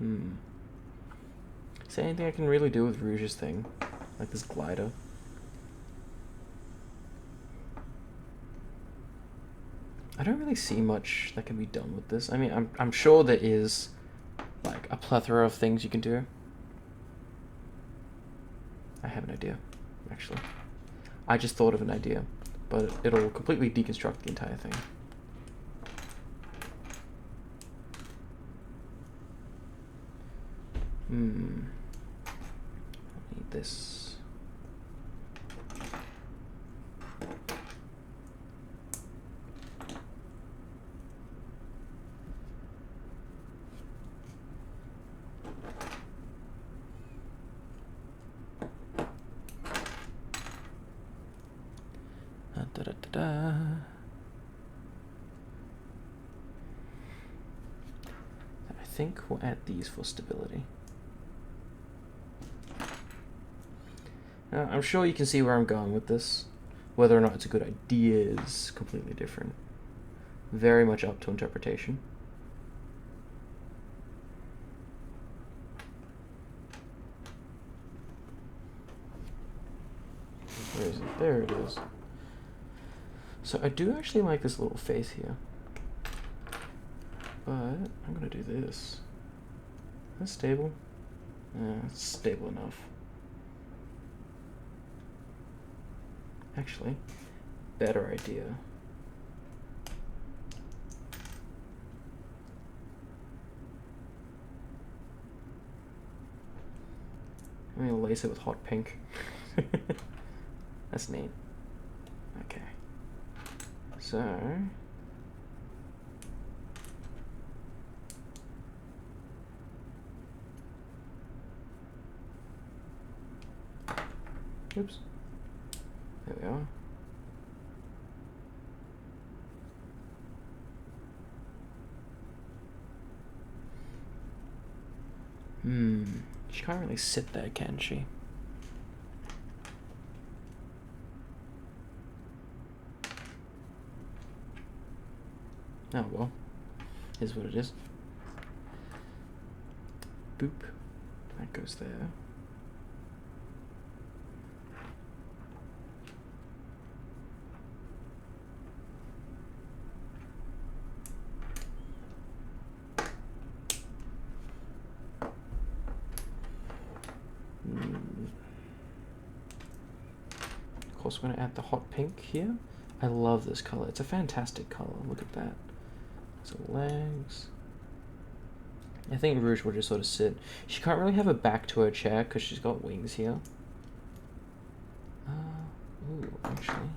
Is there anything I can really do with Rouge's thing? Like this glider? I don't really see much that can be done with this. I mean, I'm sure there is like a plethora of things you can do. I have an idea, actually. I just thought of an idea, but it'll completely deconstruct the entire thing. I need this. I think we'll add these for stability. Now, I'm sure you can see where I'm going with this. Whether or not it's a good idea is completely different. Very much up to interpretation. Where is it? There it is. So I do actually like this little face here. But I'm gonna do this. Is that stable? Yeah, it's stable enough. Actually, better idea. I'm gonna lace it with hot pink. That's neat. Okay. So oops. There we are. She can't really sit there, can she? Oh well. Is what it is. Boop. That goes there. Of course, we're going to add the hot pink here. I love this color. It's a fantastic color. Look at that. So legs. I think Rouge will just sort of sit. She can't really have a back to her chair because she's got wings here. Ooh, actually,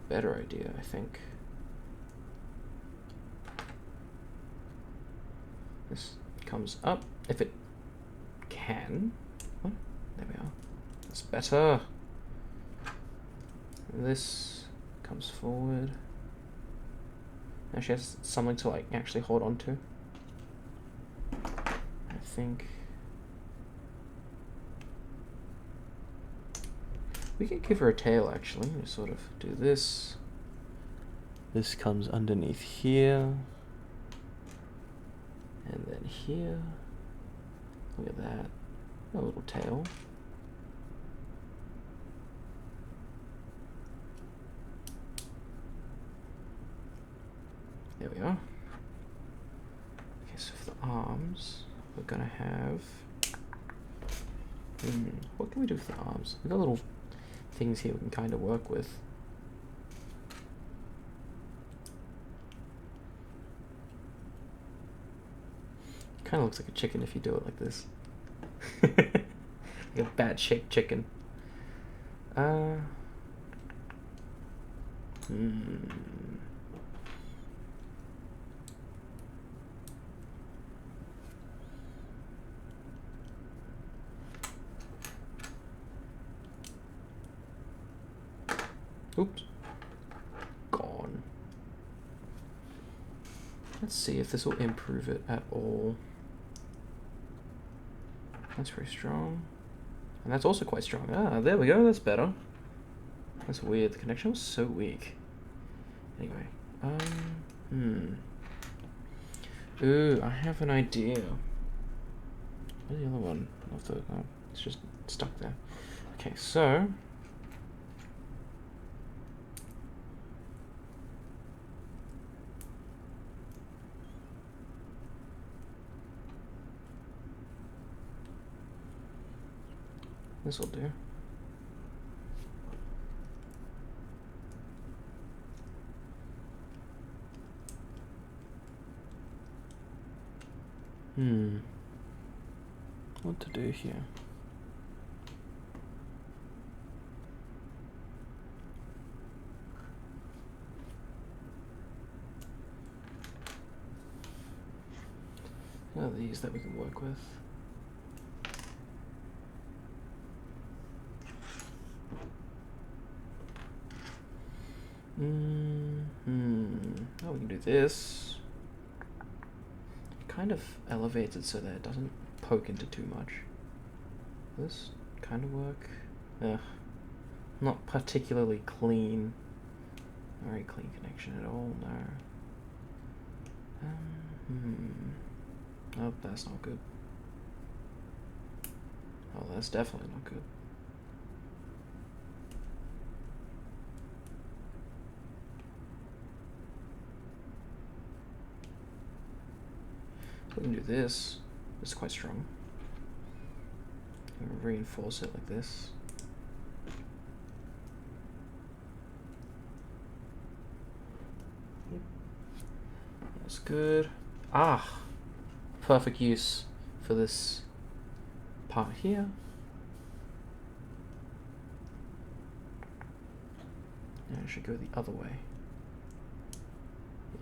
better idea, I think. This comes up if it can. What? There we are. That's better. This comes forward. Now she has something to like actually hold on to. I think we could give her a tail actually. Just sort of do this. This comes underneath here. And then here. Look at that. A little tail. There we are. Okay, so for the arms, we're gonna have. What can we do for the arms? We've got little things here we can kind of work with. Kind of looks like a chicken if you do it like this. Like a bad shaped chicken. Oops. Gone. Let's see if this will improve it at all. That's very strong. And that's also quite strong. Ah, there we go. That's better. That's weird. The connection was so weak. Anyway. Ooh, I have an idea. Where's the other one? Oh, it's just stuck there. Okay, so this will do. What to do here? What are these that we can work with? Oh, we can do this. Kind of elevates it so that it doesn't poke into too much. This kind of work. Ugh. Not particularly clean. Not very clean connection at all, no. Oh, that's not good. Oh, that's definitely not good. We can do this. It's quite strong. Reinforce it like this. That's good. Ah, perfect use for this part here. Yeah, I should go the other way.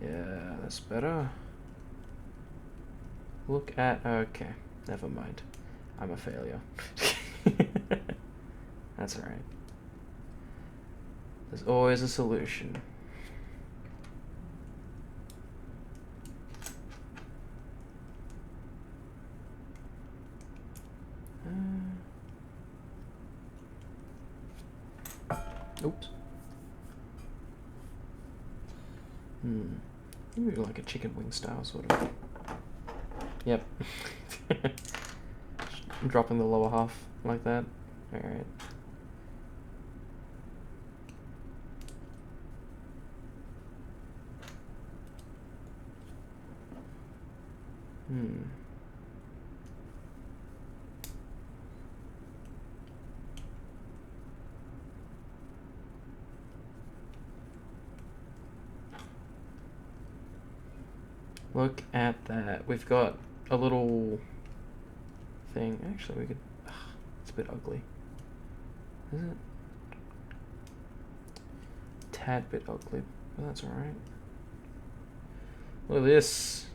Yeah, that's better. Look at, okay, never mind. I'm a failure. That's alright. There's always a solution. Oops. Maybe like a chicken wing style sort of. Yep. Dropping the lower half like that. Alright. Look at that. We've got a little thing. Actually, we could... it's a bit ugly. Is it? Tad bit ugly, but that's alright. Look at this.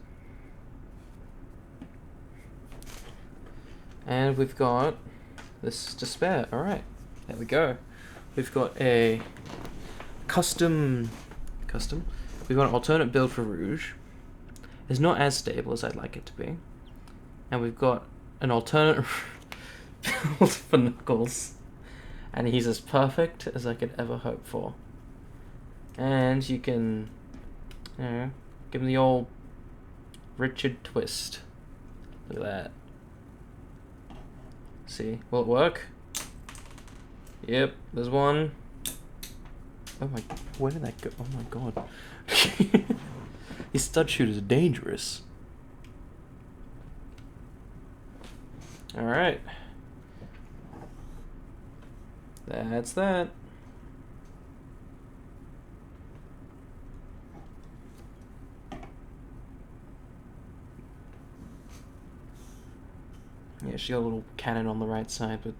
And we've got this to spare. Alright, there we go. We've got a custom. We've got an alternate build for Rouge. It's not as stable as I'd like it to be. And we've got an alternate build for Knuckles. And he's as perfect as I could ever hope for. And you can, you know, give him the old Richard twist. Look at that. See, will it work? Yep, there's one. Oh my, where did that go? Oh my god. These stud shooters are dangerous. Alright. That's that. Yeah, she got a little cannon on the right side, but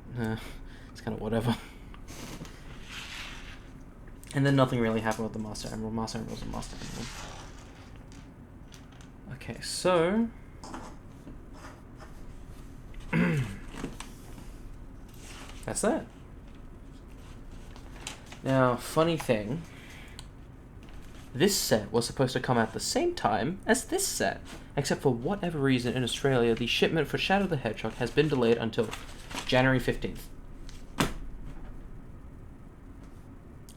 it's kind of whatever. And then nothing really happened with the Master Emerald. Master Emerald's a Master Emerald. Okay, so... that's that. Now, funny thing, this set was supposed to come out the same time as this set, except for whatever reason in Australia, the shipment for Shadow the Hedgehog has been delayed until January 15th.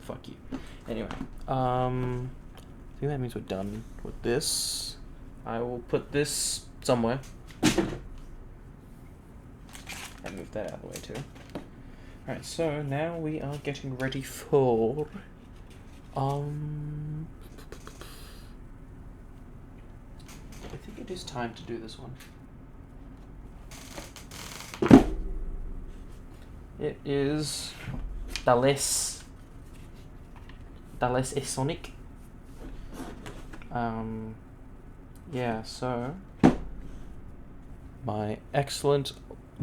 Fuck you. Anyway, I think that means we're done with this. I will put this somewhere. And move that out of the way too. Alright, so now we are getting ready for I think it is time to do this one. It is Dallas is Sonic. Yeah, so my excellent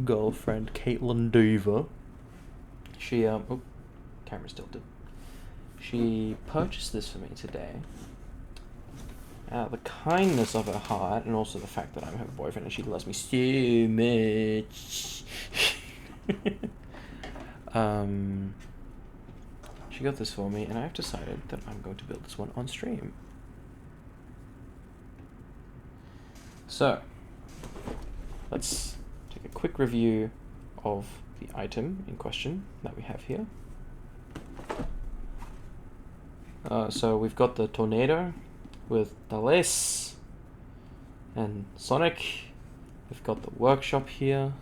girlfriend Caitlin Dover, she oh, camera's tilted. She purchased this for me today. Out of the kindness of her heart, and also the fact that I'm her boyfriend and she loves me so much. She got this for me, and I've decided that I'm going to build this one on stream. So, let's take a quick review of the item in question that we have here. So we've got the tornado with Dallas and Sonic. We've got the workshop here.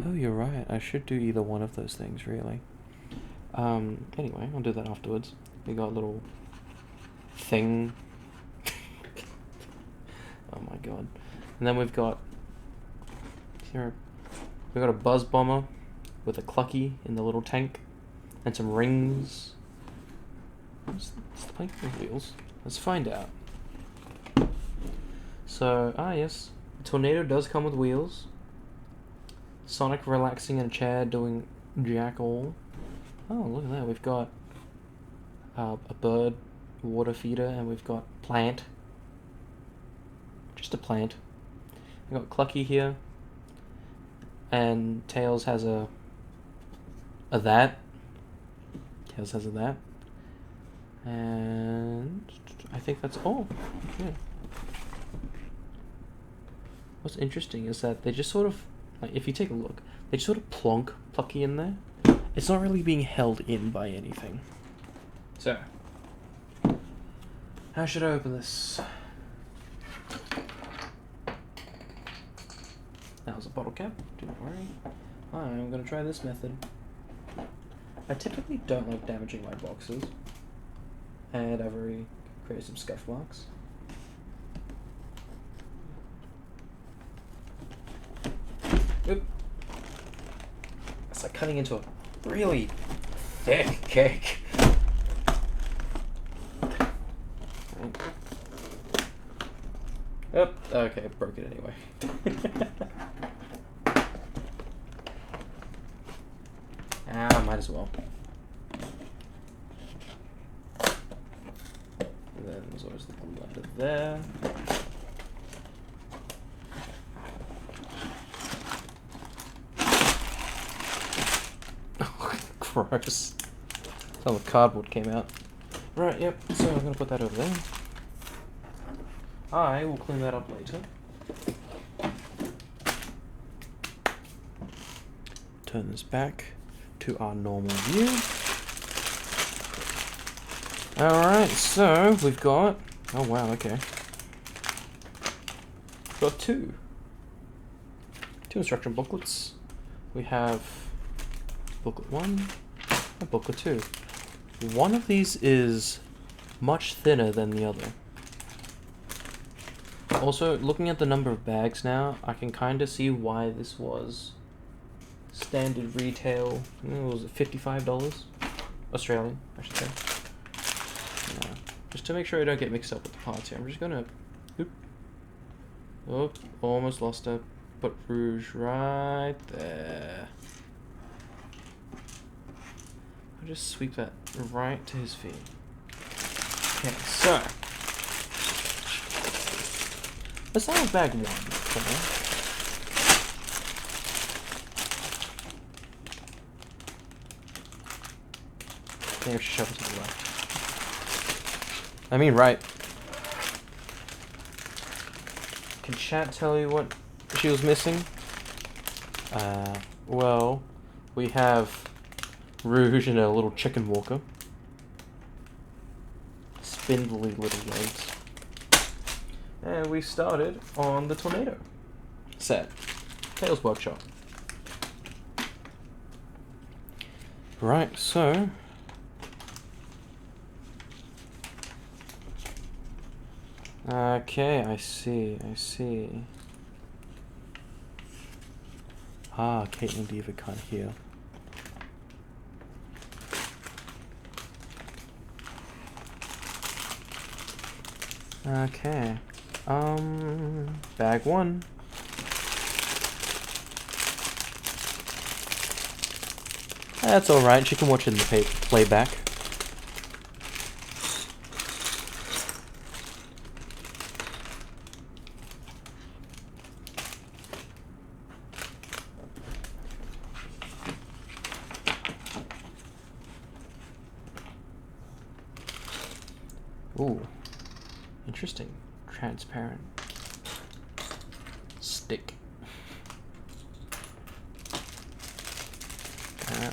Oh, you're right. I should do either one of those things, really. Anyway, I'll do that afterwards. We got a little thing. Oh my god. And then we've got here. We've got a buzz bomber with a clucky in the little tank and some rings. What's the plane with wheels? Let's find out. So, yes, the tornado does come with wheels. Sonic relaxing in a chair doing jack all. Oh, look at that. We've got a bird water feeder, and we've got plant. Just a plant. We've got Clucky here. And Tails has a that. Tails has a that. And I think that's all. Yeah. What's interesting is that they just sort of, like, if you take a look, they just sort of plonk Plucky in there. It's not really being held in by anything. So, how should I open this? That was a bottle cap, do not worry. I'm going to try this method. I typically don't like damaging my boxes, and I've already created some scuff marks. Oop. It's like cutting into a really thick cake. Oh, okay, broke it anyway. Might as well. And then there's always the glue under there. Gross. Some of the cardboard came out. Right, yep, so I'm going to put that over there. I will clean that up later. Turn this back to our normal view. Alright, so we've got... Oh wow, okay. We've got two instruction booklets. We have booklet 1 and booklet 2. One of these is much thinner than the other. Also, looking at the number of bags now, I can kind of see why this was standard retail. What was it, $55? Australian, I should say. Yeah. Just to make sure I don't get mixed up with the parts here, I'm just gonna... Oop. Oh, almost lost it. Put rouge right there. I'll just sweep that right to his feet. Okay, so... let's start with bag 1. Okay. I think I should shove it to the left. I mean right. Can chat tell you what she was missing? Well, we have Rouge and a little chicken walker. Spindly little legs. And we started on the tornado set. Tales Workshop. Right, so okay, I see. Ah, Caitlin Diva can't heal. Okay. Bag one. That's alright, she can watch it in the playback. Ooh. Interesting. Transparent. Stick.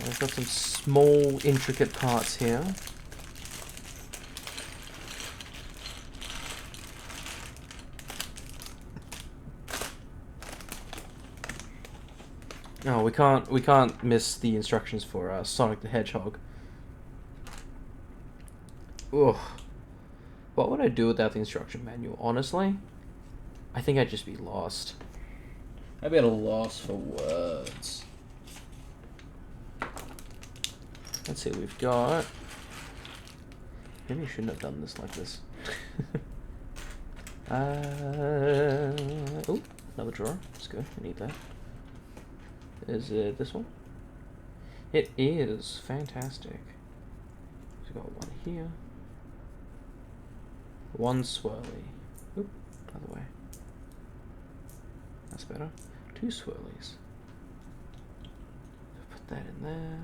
We've got some small, intricate parts here. Oh, we can't miss the instructions for Sonic the Hedgehog. Ugh. What would I do without the instruction manual? Honestly, I think I'd just be lost. I'd be at a loss for words. Let's see what we've got. Maybe I shouldn't have done this like this. Oh, another drawer. Let's go. I need that. Is it this one? It is. Fantastic. We've got one here. One swirly. Oop, other way. That's better. Two swirlies. Put that in there.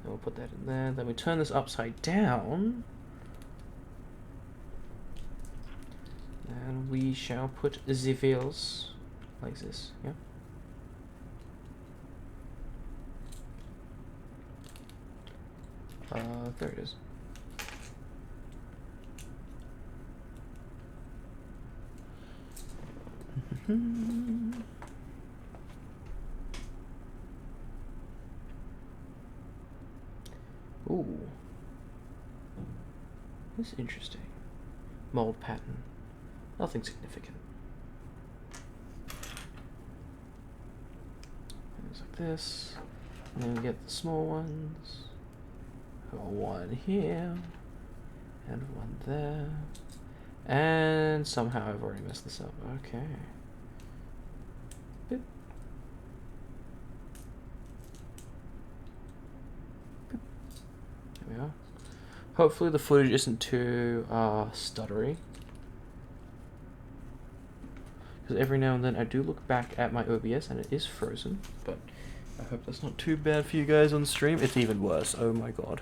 Then we'll put that in there. Then we turn this upside down. And we shall put the wheels like this. Yeah. There it is. Ooh. This is interesting. Mold pattern. Nothing significant. Things like this. And then we get the small ones. Got one here. And one there. And somehow I've already messed this up. Okay. Boop. Boop. There we are. Hopefully the footage isn't too stuttery. Because every now and then I do look back at my OBS and it is frozen. But I hope that's not too bad for you guys on stream. It's even worse. Oh my god.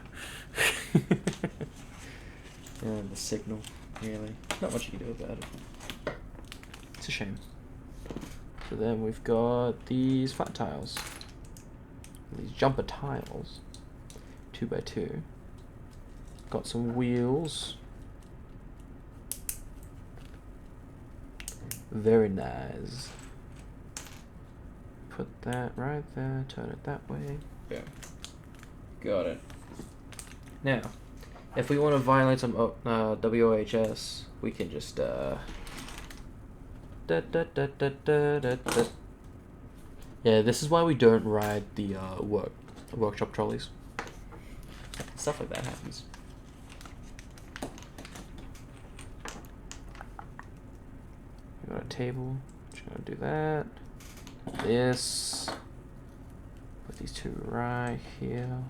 And the signal. Really, not much you can do about it. It's a shame. So then we've got these flat tiles, these jumper tiles, 2x2. Got some wheels. Very nice. Put that right there. Turn it that way. Yeah. Got it. Now. If we want to violate some WOHS, we can just yeah, this is why we don't ride the workshop trolleys. Stuff like that happens. We got a table. Just gonna do that. This. Put these two right here.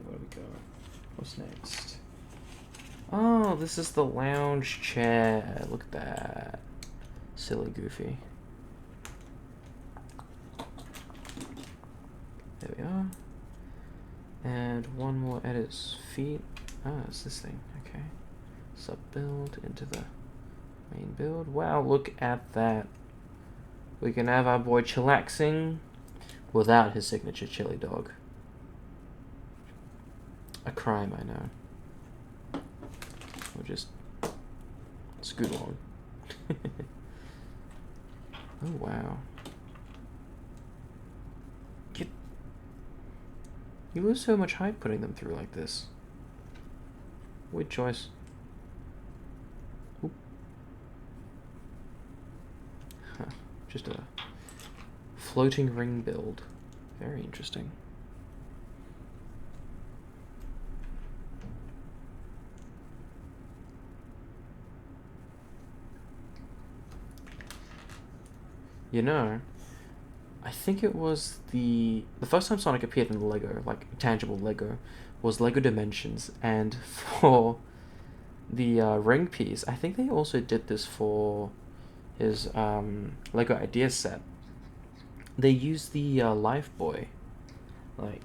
What do we got? What's next? Oh, this is the lounge chair. Look at that. Silly Goofy. There we are. And one more at its feet. Ah, it's this thing. Okay. Sub build into the main build. Wow, look at that. We can have our boy chillaxing without his signature chili dog. a crime, I know. We'll just scoot along. Oh, wow. You lose so much height putting them through like this. Weird choice. Oop. Huh. Just a floating ring build. Very interesting. You know, I think it was the first time Sonic appeared in Lego, like tangible Lego, was Lego Dimensions, and for the ring piece, I think they also did this for his Lego Ideas set. They used the Life Boy, like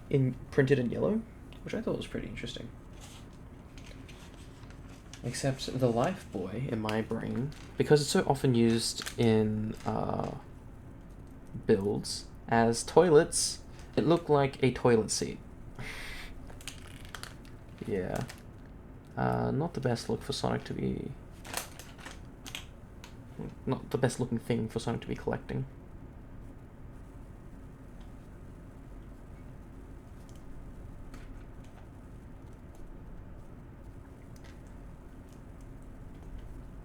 printed in yellow, which I thought was pretty interesting. Except the Life Boy, in my brain, because it's so often used in builds as toilets, it looked like a toilet seat. Yeah. Not the best look for Sonic to be... Not the best looking thing for Sonic to be collecting.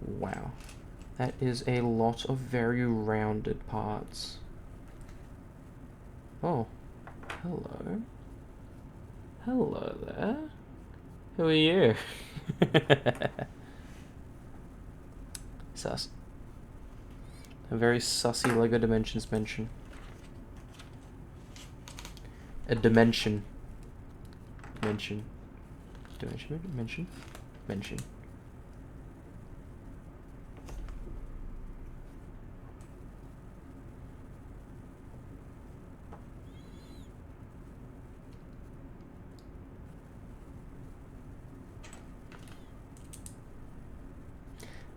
Wow. That is a lot of very rounded parts. Oh. Hello. Hello there. Who are you? Sus. A very sussy Lego Dimensions mention. A dimension. Mention. Dimension? Mention? Mention.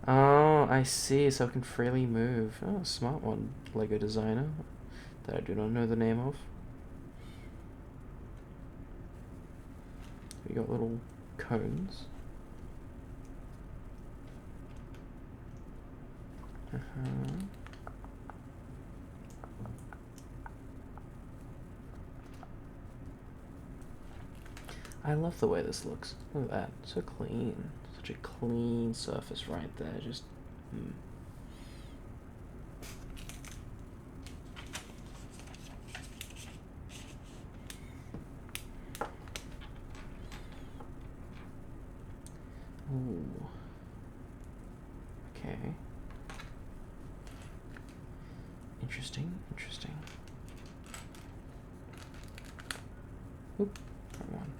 Oh, I see, so it can freely move. Oh, smart one, Lego designer, that I do not know the name of. We got little cones. I love the way this looks. Look at that, so clean. Such a clean surface right there, just... Ooh. Okay. Interesting, interesting. Oop, wrong one.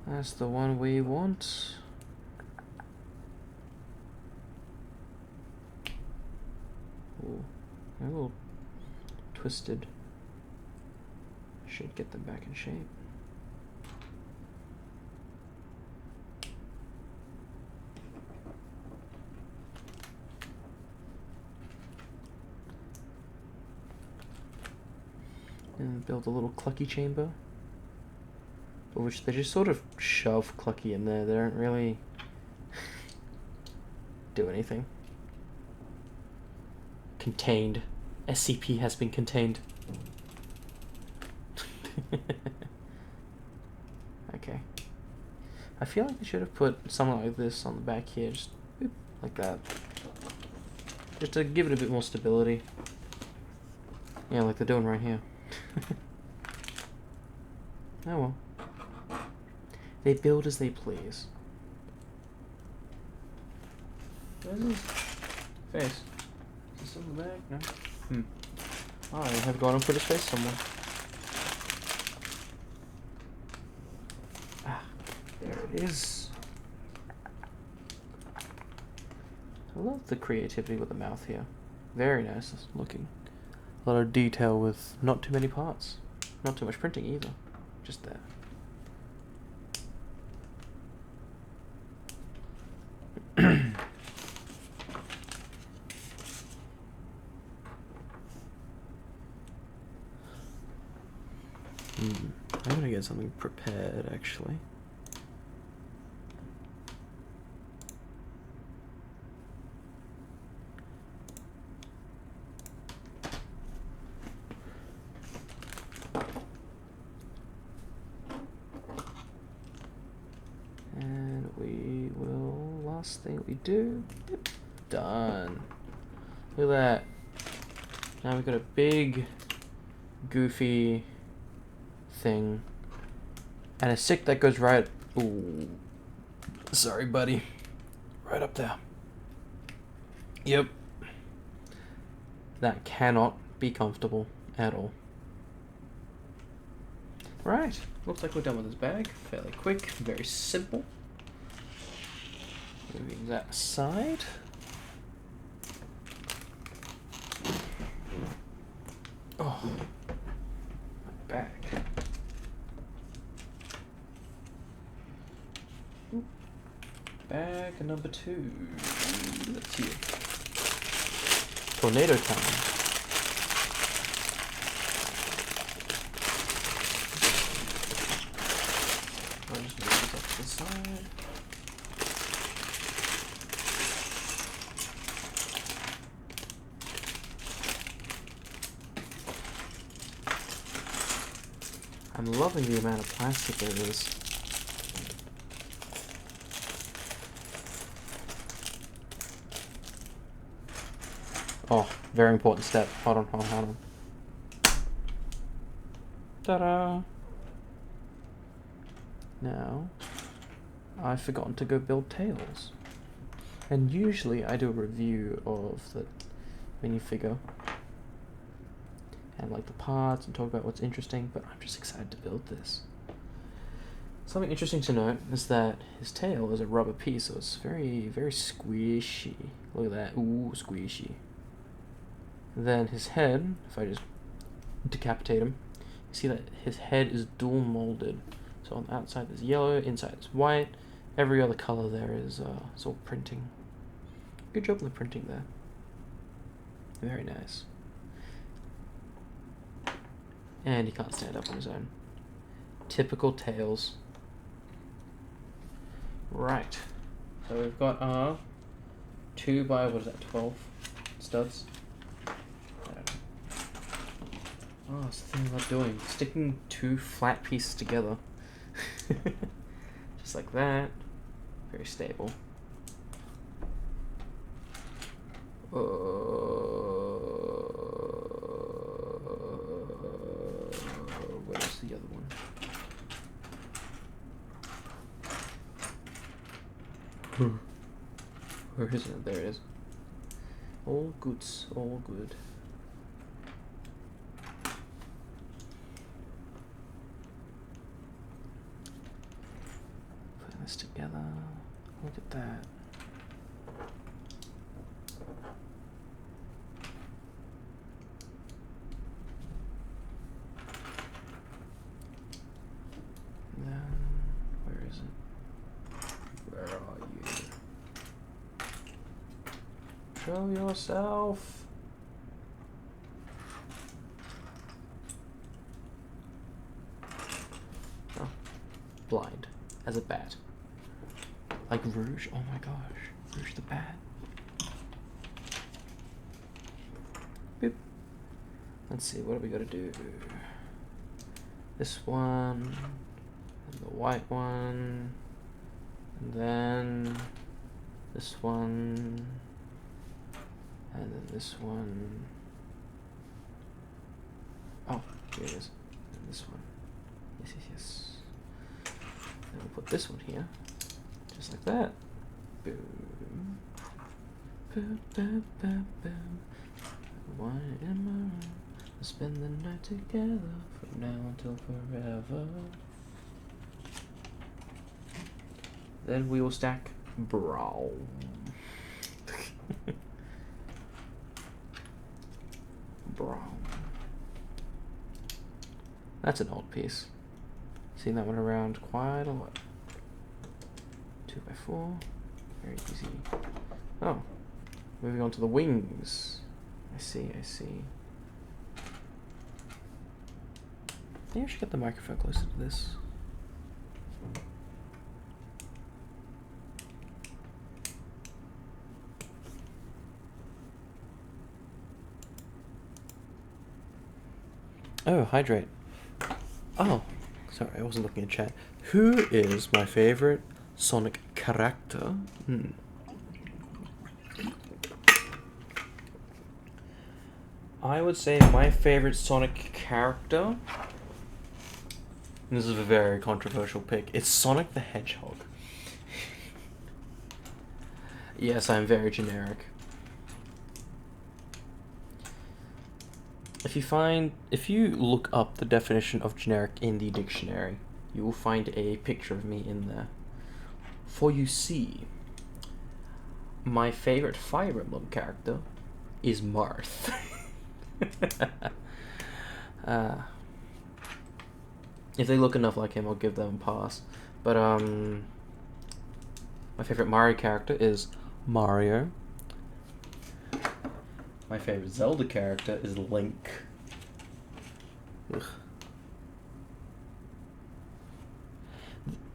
That's the one we want. Ooh, a little twisted. Should get them back in shape. And build a little Clucky chamber, which they just sort of shove Clucky in there. They don't really do anything. Contained. SCP has been contained. Okay. I feel like I should have put something like this on the back here, just boop, like that. Just to give it a bit more stability. Yeah, like they're doing right here. Oh well. They build as they please. Where's his face? Is this in the bag? No? Oh, I have gone and put his face somewhere. Ah, there it is. I love the creativity with the mouth here. Very nice looking. A lot of detail with not too many parts. Not too much printing either. Just there. I'm gonna get get something prepared actually. And we will, last thing we do, yep, done. Look at that. Now we've got a big, goofy thing. And a stick that goes right, ooh, sorry buddy, right up there. Yep. That cannot be comfortable at all. Right, looks like we're done with this bag. Fairly quick, very simple. Moving that aside. Oh, my bag. Ooh. Bag number 2. Let's see. Tornado time. I'll just move this up to the side. I'm loving the amount of plastic there is. Oh, very important step. Hold on, hold on, hold on. Ta-da! Now, I've forgotten to go build tails. And usually I do a review of the minifigure and like the parts and talk about what's interesting, but I'm just excited to build this. Something interesting to note is that his tail is a rubber piece, so it's very, very squishy. Look at that, ooh, squishy. Then his head, if I just decapitate him, you see that his head is dual molded. So on the outside there's yellow, inside is white. Every other color there is it's all printing. Good job on the printing there. Very nice. And he can't stand up on his own. Typical tails. Right. So we've got our 2 by, what is that, 12 studs? I don't know. Oh, it's the thing I love doing. Sticking 2 flat pieces together. Just like that. Very stable. Where's the other one? Where is it? There it is. All goods, all good. Putting this together. Look at that. Show yourself. Oh, blind as a bat. Like Rouge. Oh my gosh, Rouge the bat. Boop. Let's see, what do we gotta do? This one, and the white one, and then this one. And then this one. Oh, here it is. And this one. Yes, yes, yes. Then we'll put this one here. Just like that. Boom. Boom, boom, boom, boom. Why am I? We'll spend the night together from now until forever. Then we will stack brown. Brown. That's an old piece. Seen that one around quite a lot. 2x4. Very easy. Oh. Moving on to the wings. I see, I see. Maybe I should get the microphone closer to this. Oh, hydrate. Oh, sorry, I wasn't looking at chat. Who is my favorite Sonic character? I would say my favorite Sonic character, and this is a very controversial pick, it's Sonic the Hedgehog. Yes, I'm very generic. If you look up the definition of generic in the dictionary, you will find a picture of me in there. For you see, my favorite Fire Emblem character is Marth. If they look enough like him, I'll give them a pass. But my favorite Mario character is Mario. My favorite Zelda character is Link. Ugh.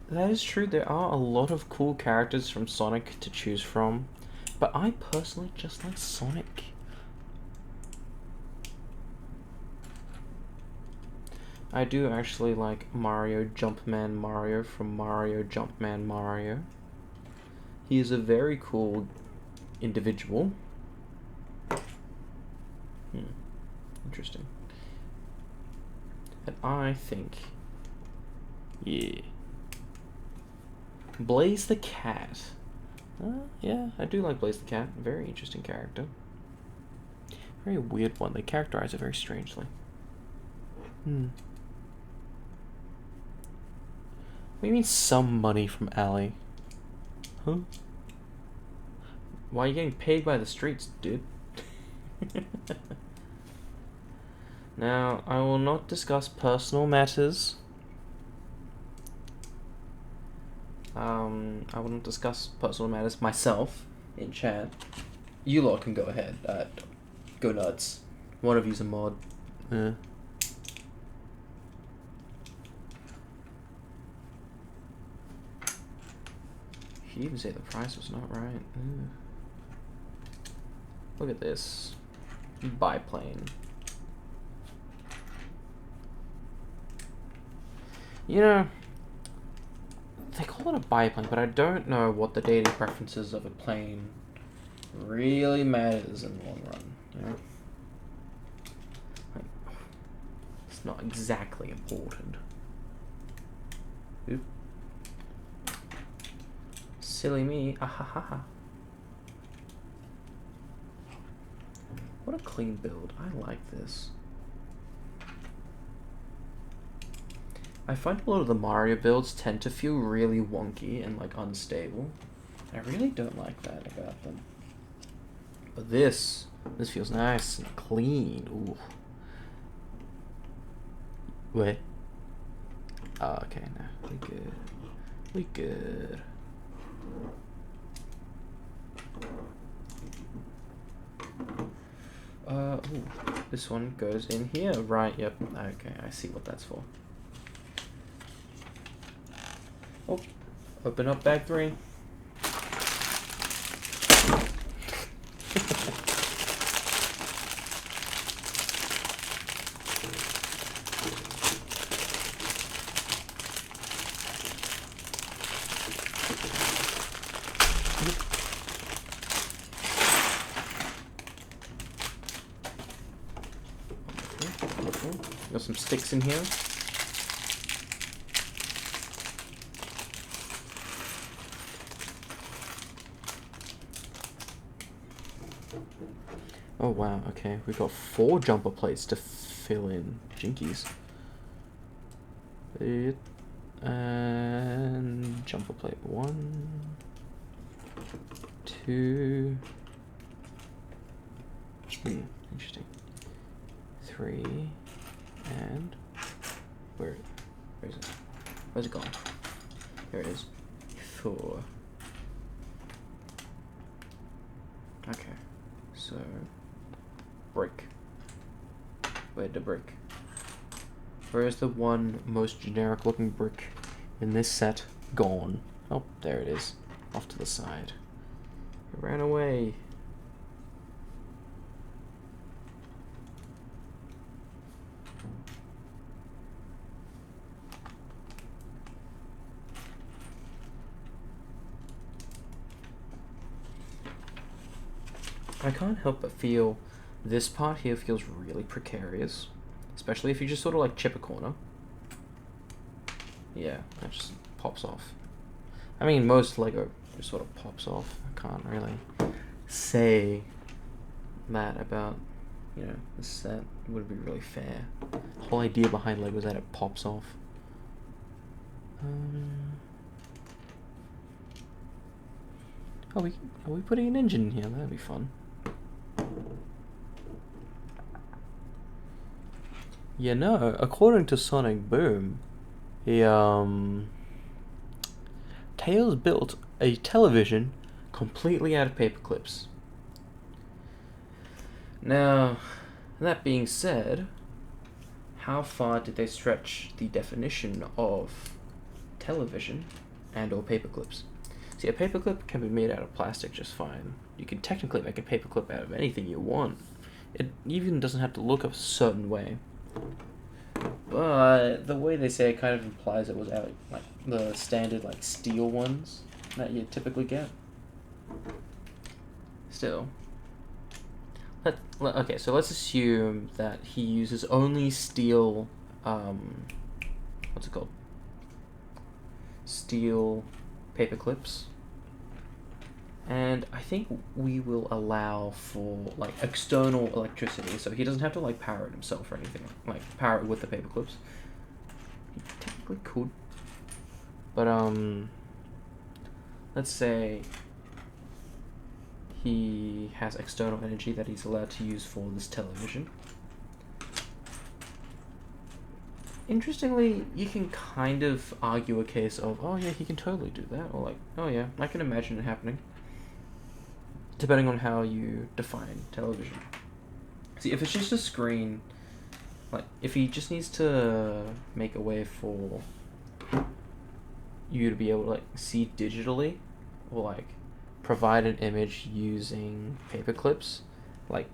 That is true, there are a lot of cool characters from Sonic to choose from, but I personally just like Sonic. I do actually like Mario Jumpman Mario from Mario Jumpman Mario. He is a very cool individual. Interesting. And I think, yeah, Blaze the Cat. Yeah, I do like Blaze the Cat. Very interesting character. Very weird one. They characterize it very strangely. What do you mean some money from Ali? Huh? Why are you getting paid by the streets, dude? Now, I will not discuss personal matters. I will not discuss personal matters myself in chat. You lot can go ahead. Go nuts. One of you's a mod. Did you even say the price was not right? Look at this. Biplane. You know, they call it a biplane, but I don't know what the daily preferences of a plane really matters in the long run, you know? Like, it's not exactly important. Oop. Silly me. Ahahaha. What a clean build. I like this. I find a lot of the Mario builds tend to feel really wonky and like unstable. I really don't like that about them. But this feels nice and clean. Ooh. Wait. Oh, okay, no. We good. We good. Ooh. This one goes in here, right? Yep. Okay, I see what that's for. Oh, open up bag 3. Got some sticks in here. Oh wow, okay. We've got 4 jumper plates to fill in. Jinkies. And jumper plate 1, 2. Interesting. 3, and where is it? Where's it gone? There it is. 4. Okay, so brick. Where'd the brick? Where is the one most generic looking brick in this set gone? Oh, there it is. Off to the side. It ran away. I can't help but feel this part here feels really precarious, especially if you just sort of like chip a corner. Yeah, that just pops off. I mean, most Lego just sort of pops off. I can't really say that about, you know, this set. It would be really fair. The whole idea behind Lego is that it pops off. Are we putting an engine in here? That'd be fun. You know, according to Sonic Boom, Tails built a television completely out of paper clips. Now, that being said, how far did they stretch the definition of television and or paper clips? See, a paperclip can be made out of plastic just fine. You can technically make a paperclip out of anything you want. It even doesn't have to look a certain way. But the way they say it kind of implies it was out of, like, the standard like steel ones that you typically get. Still. Okay, so let's assume that he uses only steel, what's it called? Steel paper clips. And I think we will allow for like external electricity, so he doesn't have to like power it himself or anything, like power it with the paper clips. He technically could. But let's say he has external energy that he's allowed to use for this television. Interestingly, you can kind of argue a case of, oh yeah, he can totally do that, or like, oh yeah, I can imagine it happening. Depending on how you define television. See, if it's just a screen, like, if he just needs to make a way for you to be able to, like, see digitally, or, like, provide an image using paper clips, like,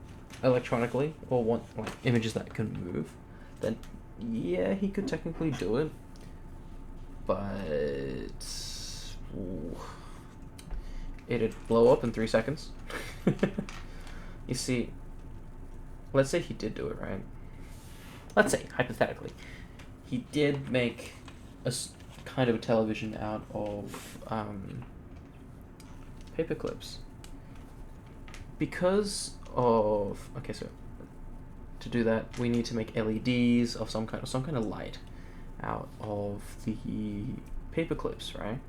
electronically, or want, like, images that can move, then, yeah, he could technically do it. But it'd blow up in 3 seconds. You see, let's say he did do it, right? Let's say, hypothetically, he did make a kind of a television out of paper clips. Because of, okay, so to do that, we need to make LEDs of some kind of light out of the paper clips, right?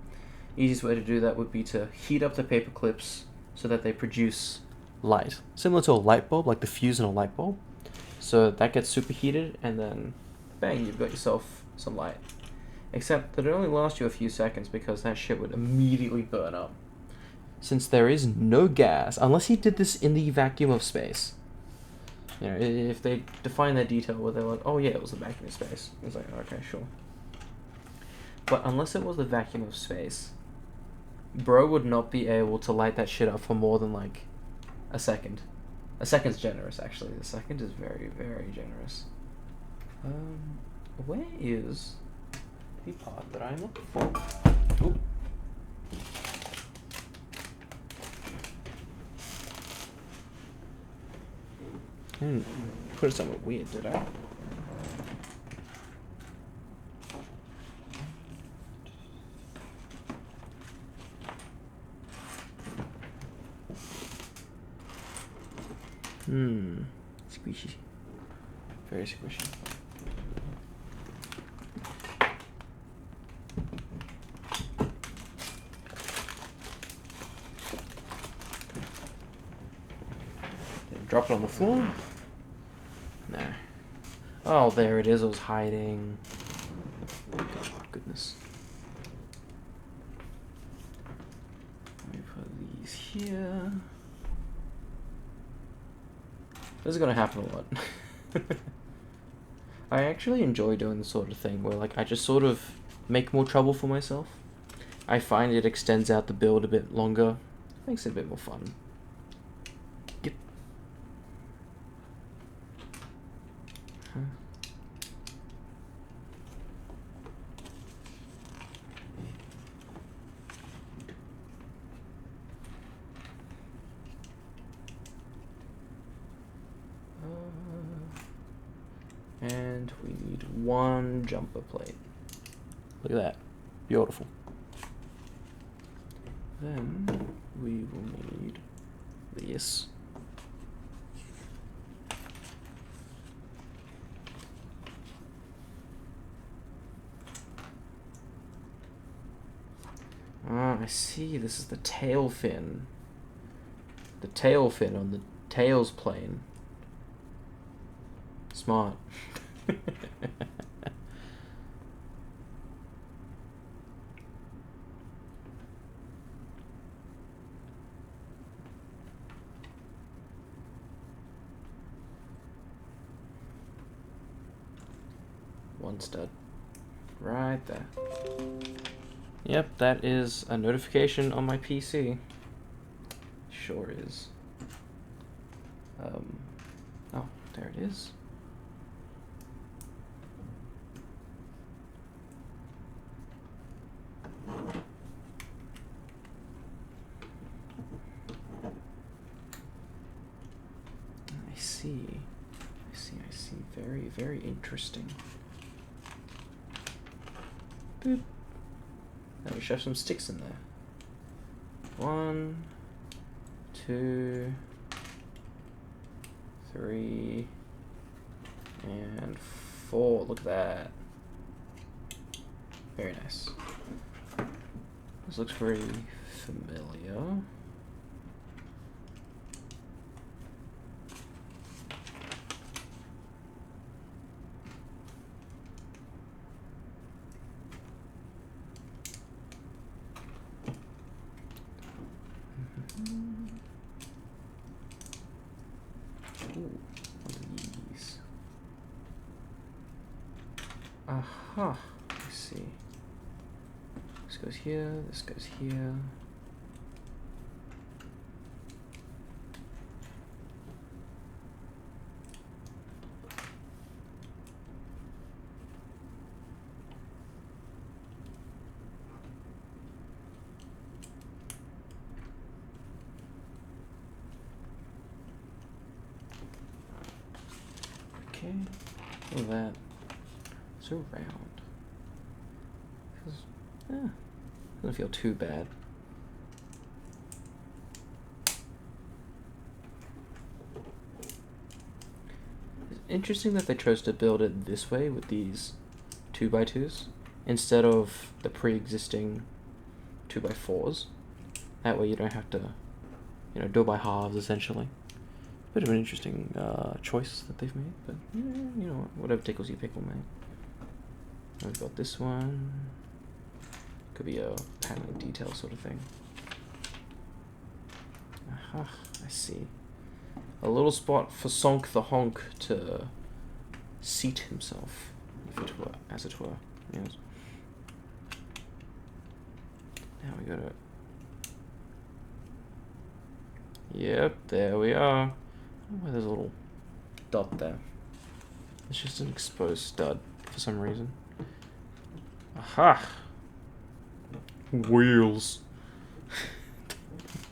Easiest way to do that would be to heat up the paper clips so that they produce light, similar to a light bulb, like the fuse in a light bulb. So that gets superheated, and then bang, you've got yourself some light. Except that it only lasts you a few seconds because that shit would immediately burn up. Since there is no gas, unless he did this in the vacuum of space. You know, if they define that detail where they're like, oh yeah, it was the vacuum of space. It's like, okay, sure. But unless it was the vacuum of space, bro would not be able to light that shit up for more than like a second. A second's generous, actually. The second is very, very generous. Where is the part that I'm looking for? Ooh. Put it somewhere weird, did I? Squishy. Very squishy. Drop it on the floor. Nah. Oh, there it is. It was hiding. Oh, goodness. Let me put these here. This is gonna happen a lot. I actually enjoy doing this sort of thing where like I just sort of make more trouble for myself. I find it extends out the build a bit longer, makes it a bit more fun. Yep. Huh. And we need one jumper plate. Look at that. Beautiful. Then we will need this. Ah, I see. This is the tail fin. The tail fin on the tails plane. Smart. One stud. Right there. Yep, that is a notification on my PC. Sure is. Oh, there it is. I see. Very, very interesting. Boop. Now we shove some sticks in there. 1, 2, 3, and 4. Look at that. Very nice. This looks very familiar. Ooh, what are these? Aha, I see. This goes here, this goes here. Okay, look at that. So round. Doesn't feel too bad. It's interesting that they chose to build it this way with these 2x2s instead of the pre-existing 2x4s. That way you don't have to, do it by halves essentially. Bit of an interesting choice that they've made, but whatever tickles your pickle, mate. We've got this one. Could be a paneling detail sort of thing. Aha, I see. A little spot for Sonk the Honk to seat himself, if it were, as it were. Yes. Now we got it. Yep, there we are. Oh, why there's a little dot there. It's just an exposed stud for some reason. Aha! Wheels.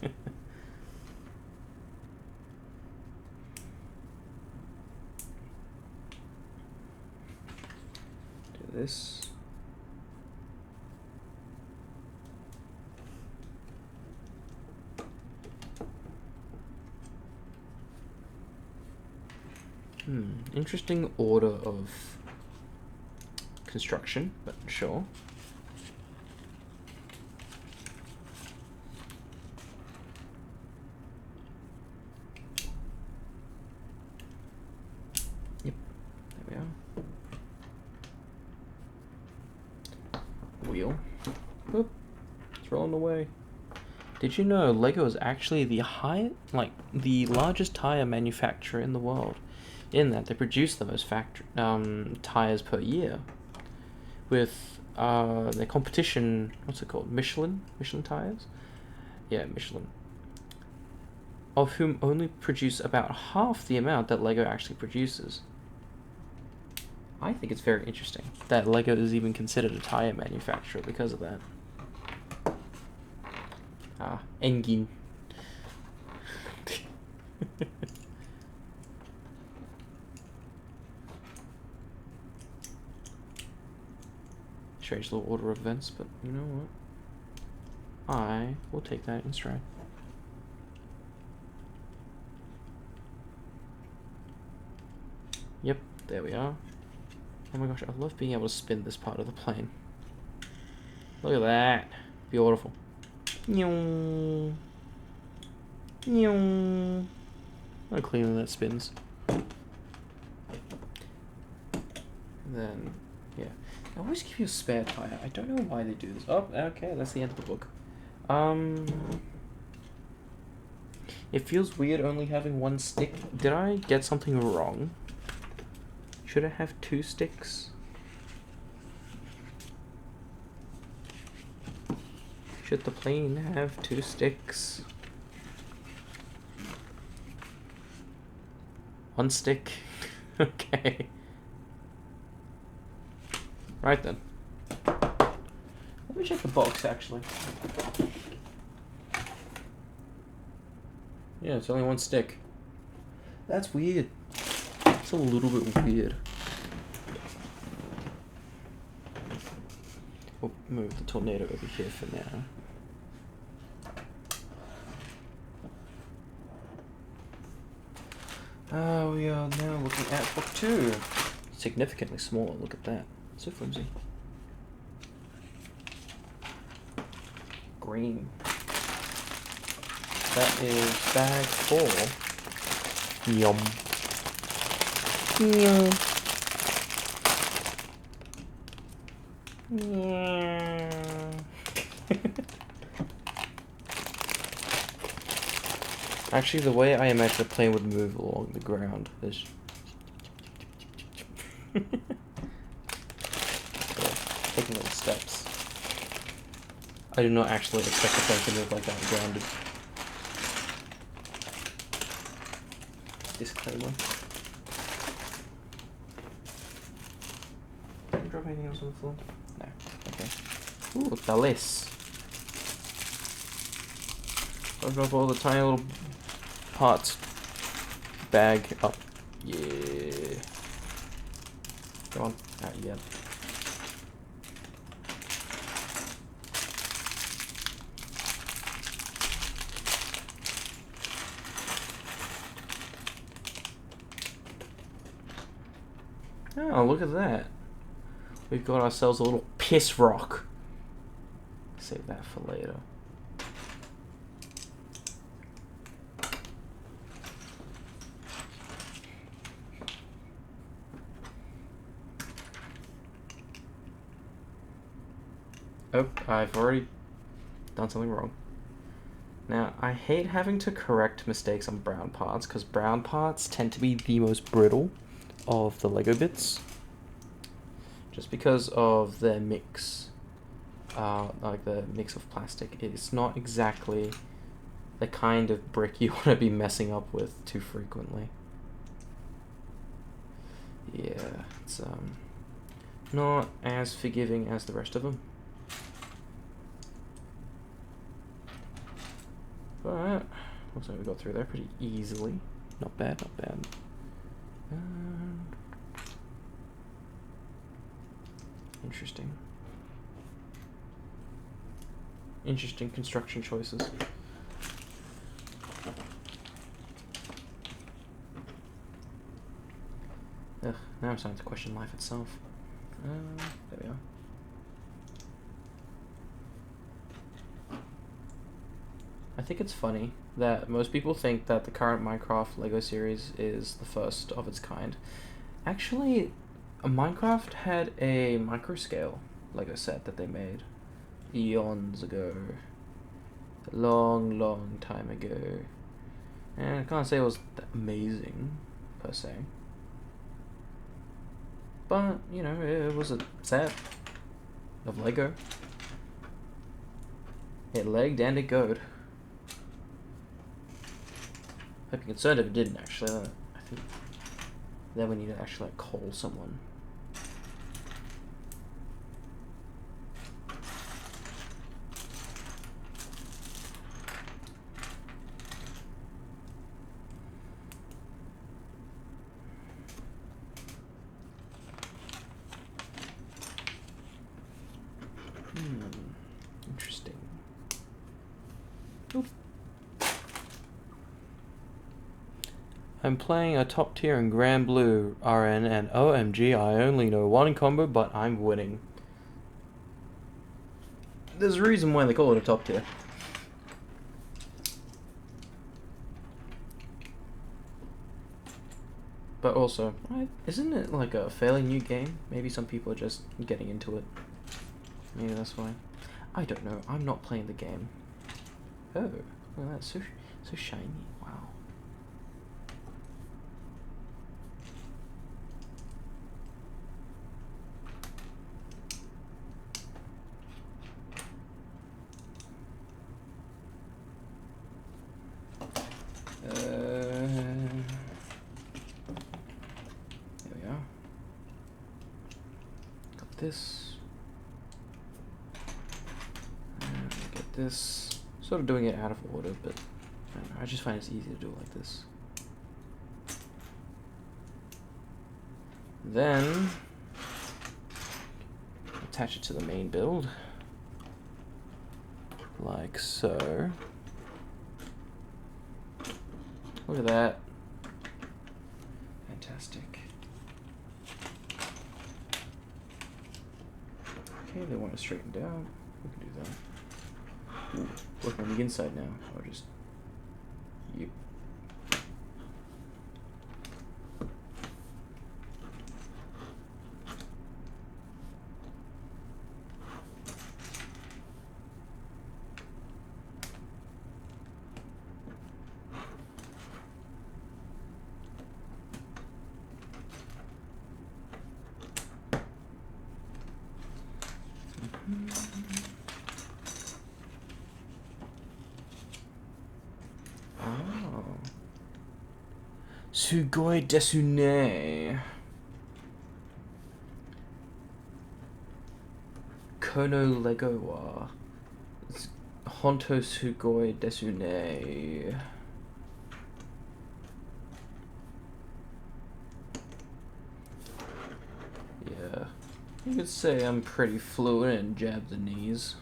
Do this. Interesting order of construction, but sure. Yep, there we are. Wheel. Whoop. It's rolling away. Did you know Lego is actually the largest tire manufacturer in the world? in that they produce the most tires per year, with their competition. What's it called? Michelin tires. Yeah, Michelin. Of whom only produce about half the amount that Lego actually produces. I think it's very interesting that Lego is even considered a tire manufacturer because of that. Engin. Strange little order of events, but you know what? I will take that in stride. Yep, there we are. Oh my gosh, I love being able to spin this part of the plane. Look at that. Beautiful. How cleanly that spins. Then, yeah. I always give you a spare tire. I don't know why they do this. Oh, okay, that's the end of the book. It feels weird only having one stick. Did I get something wrong? Should I have 2 sticks? Should the plane have 2 sticks? 1 stick? Okay. Right then. Let me check the box actually. Yeah, it's only 1 stick. That's weird. It's a little bit weird. We'll move the tornado over here for now. We are now looking at book 2. Significantly smaller, look at that. So flimsy. Green. That is bag 4. Yum. Yum. Yeah. Actually, the way I imagine a plane would move along the ground is taking little steps. I do not actually expect the plane to move like that grounded. Disclaimer. Did you drop anything else on the floor? No. Okay. Ooh, Dalis. I'll drop all the tiny little parts. Bag up. Yeah. Come on. Yeah. Oh, look at that. We've got ourselves a little piss rock. Save that for later. Oh, I've already done something wrong. Now, I hate having to correct mistakes on brown parts, because brown parts tend to be the most brittle of the Lego bits. Just because of their mix. Like the mix of plastic. It's not exactly the kind of brick you want to be messing up with too frequently. Yeah, it's not as forgiving as the rest of them. But looks like we got through there pretty easily. Not bad, not bad. Interesting. Interesting construction choices. Ugh, now I'm starting to question life itself. There we are. I think it's funny that most people think that the current Minecraft LEGO series is the first of its kind. Actually, Minecraft had a microscale LEGO set that they made eons ago. A long, long time ago. And I can't say it was amazing, per se. But, you know, it was a set of Lego. It legged and it goed. I'd be concerned if it didn't, actually. I think then we need to actually, like, call someone. Interesting. Oop. I'm playing a top tier in Grand Blue RN, and OMG, I only know one combo, but I'm winning. There's a reason why they call it a top tier. But also, isn't it like a fairly new game? Maybe some people are just getting into it. Maybe that's why. I don't know. I'm not playing the game. Oh, look at that. So shiny. Wow. There we are. Got this. Get this. Sort of doing it out of order, but I don't know, I just find it's easy to do it like this. Then attach it to the main build, like so. Look at that. Fantastic. Okay, they want it straightened out. We can do that. Ooh, working on the inside now. Or just... Yep. Sugoi desune. Kono Lego wa Honto sugoi desune. Yeah. You could say I'm pretty fluent in Japanese.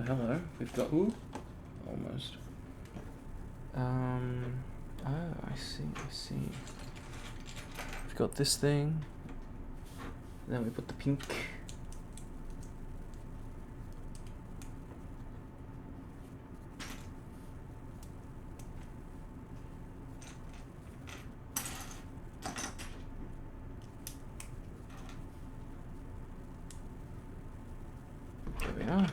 Hello. We've got who? Almost. Oh, I see. We've got this thing. Then we put the pink. There we are.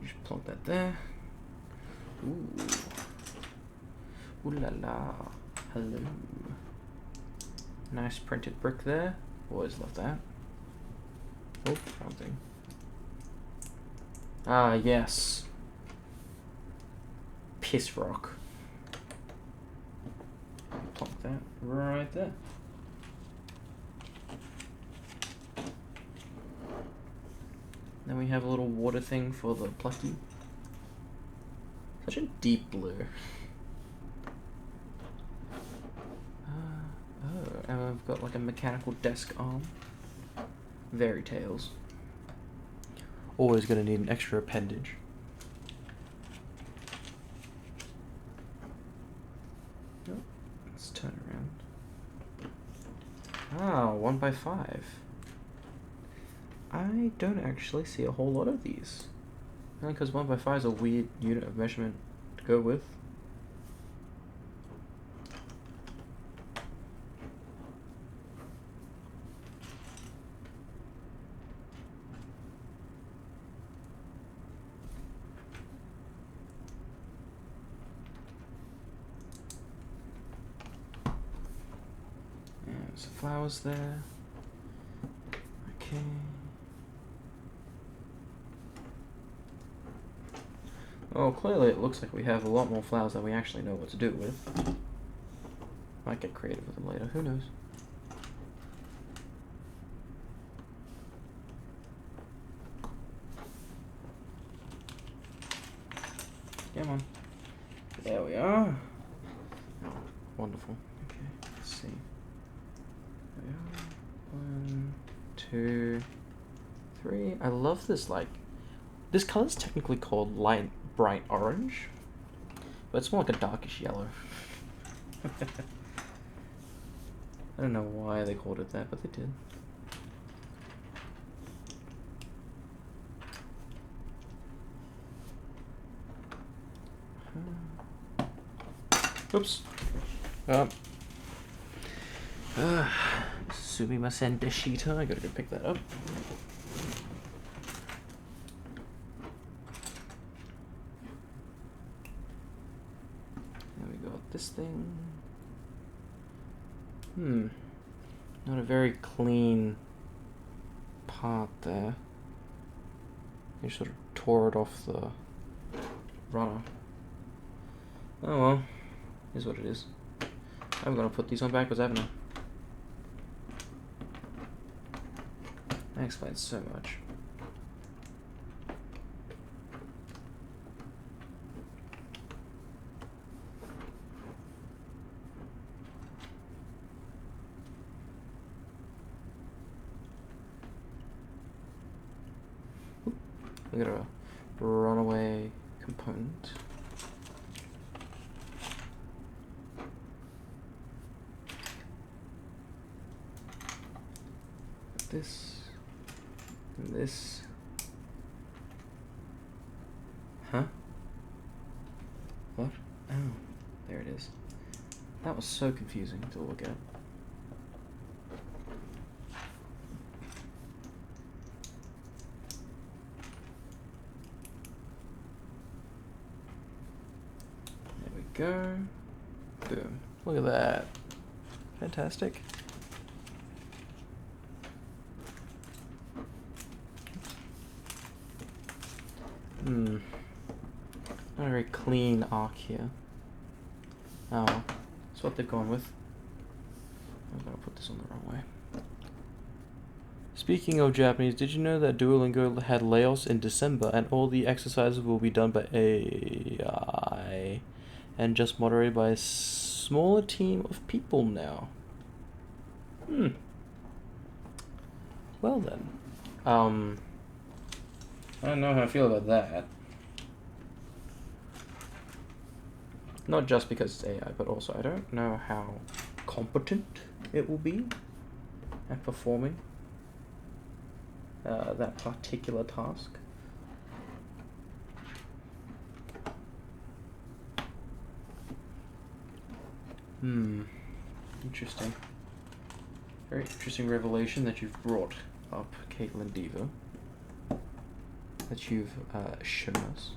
You just plonk that there. Ooh. Ooh la la. Hello. Nice printed brick there. Always love that. Oh, wrong thing. Ah, yes. Piss rock. Plonk that right there. Then we have a little water thing for the plucky. Such a deep blue. Oh, and I've got like a mechanical desk arm. Very tails. Always gonna need an extra appendage. Oh, let's turn around. Ah, 1x5. I don't actually see a whole lot of these. Because 1x5 is a weird unit of measurement to go with. some flowers there. Okay. Oh, clearly it looks like we have a lot more flowers than we actually know what to do with. Might get creative with them later, who knows? Come on. There we are. Oh, wonderful. Okay, let's see. There we are. 1, 2, 3. I love this, like, this color is technically called light bright orange, but it's more like a darkish yellow. I don't know why they called it that, but they did. Oops. Sumimasen deshita. I gotta go pick that up. There we go. This thing. Not a very clean part there. You sort of tore it off the runner. Oh well. Is what it is. I'm gonna put these on backwards, haven't I? That explains so much. We got a runaway component. This and this. Huh? What? Oh, there it is. That was so confusing to look at. There we go. Boom. Look at that. Fantastic. Not a very clean arc here. Oh, that's what they've gone with. I'm gonna put this on the wrong way. Speaking of Japanese, did you know that Duolingo had layoffs in December and all the exercises will be done by AI and just moderated by a smaller team of people now? Well then. I don't know how I feel about that. Not just because it's AI, but also I don't know how competent it will be at performing that particular task. Interesting. Very interesting revelation that you've brought up, Caitlin Devo. That you've shown us.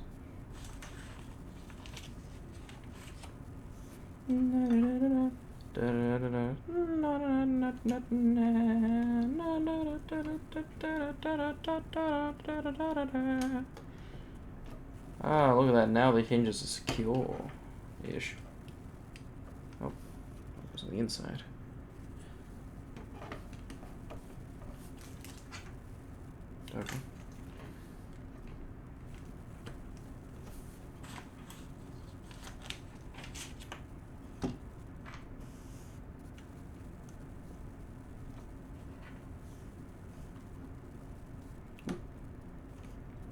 Ah, look at that. Now the hinges are secure-ish. Oh, it was on the inside. Okay.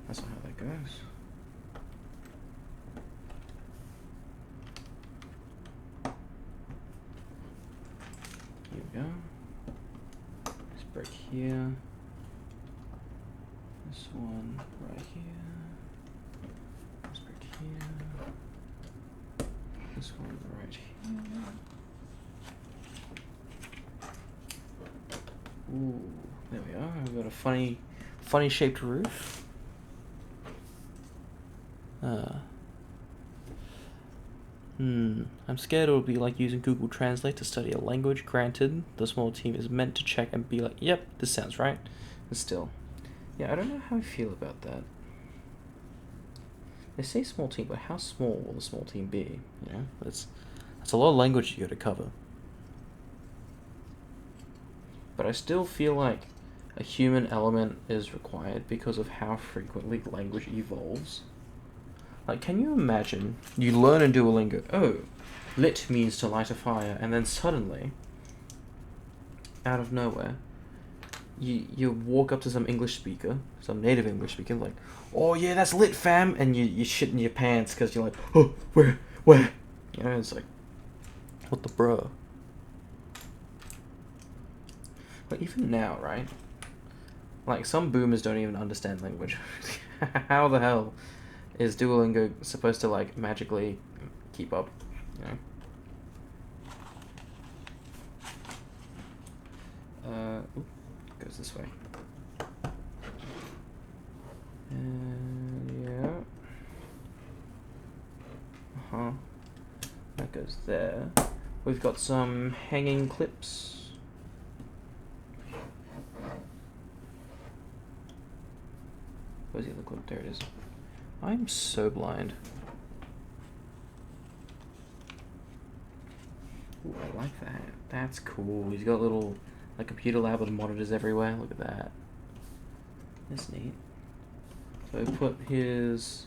That's not how that goes. Here we go. This brick here. This one right here. This brick here. This one right here. Ooh, there we are. We've got a funny shaped roof. I'm scared it'll be like using Google Translate to study a language. Granted, the small team is meant to check and be like, yep, this sounds right. But still. Yeah, I don't know how I feel about that. They say small team, but how small will the small team be? You know, that's a lot of language you got to cover. But I still feel like a human element is required because of how frequently language evolves. Like, can you imagine you learn in Duolingo, oh, lit means to light a fire, and then suddenly, out of nowhere, you walk up to some English speaker, some native English speaker, like, oh yeah, that's lit, fam, and you shit in your pants because you're like, oh, where? You know, it's like, what the bro? But even now, right? Like, some boomers don't even understand language. How the hell is Duolingo supposed to, like, magically keep up, you know? Goes this way. And yeah. That goes there. We've got some hanging clips. Where's the other clip? There it is. I'm so blind. Ooh, I like that. That's cool. He's got little, like, computer lab with monitors everywhere. Look at that. That's neat. So I put his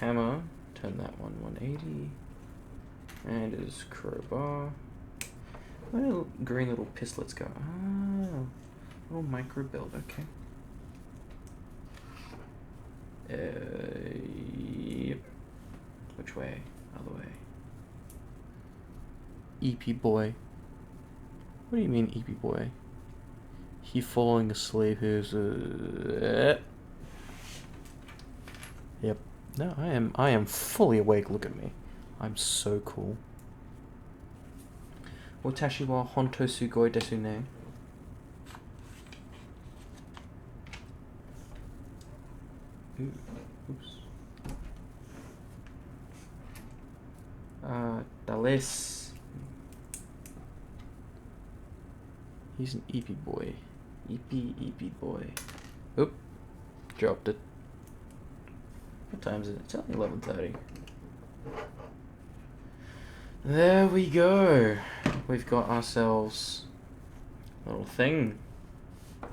hammer, turn that one 180, and his crowbar. Where do green little pislets go? Ah, little micro build, okay. Yep. Which way? Other way. EP boy. What do you mean EP boy? He falling asleep. Who's Yep. No, I am fully awake. Look at me. I'm so cool. Watashi wa hontou sugoi desu ne. Oops. Dallas. He's an EP boy. EP boy. Oop. Dropped it. What time is it? It's only 11:30. There we go. We've got ourselves a little thing. Got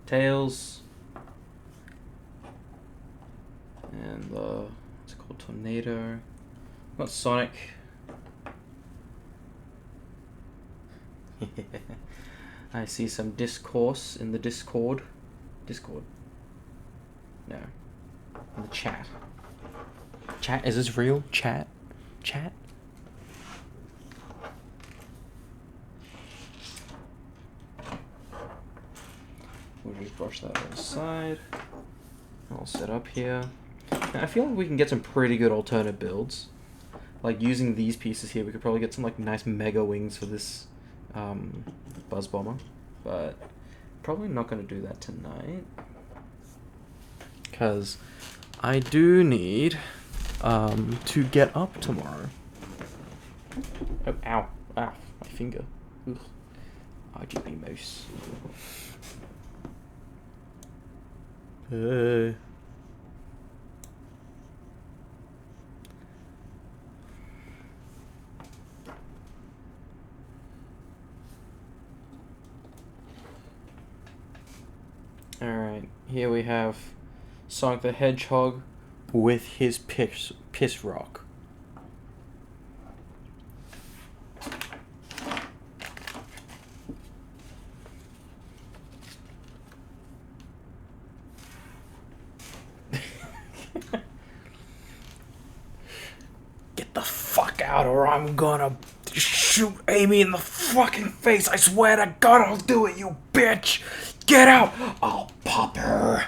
tails. And what's it called? Tornado. Got Sonic. I see some discourse in the Discord. Discord. No. In the chat. Chat? Is this real? Chat? Chat? We'll just brush that on the side. I'll set up here. Now, I feel like we can get some pretty good alternate builds. Like, using these pieces here, we could probably get some, like, nice mega wings for this Buzz Bomber. But probably not going to do that tonight. Because I do need to get up tomorrow. Oh, ow. Ah, my finger. Ugh. RGB mouse. Alright, here we have Sonic the Hedgehog with his piss rock. Get the fuck out or I'm gonna shoot Amy in the fucking face. I swear to God I'll do it, you bitch. Get out. I'll pop her.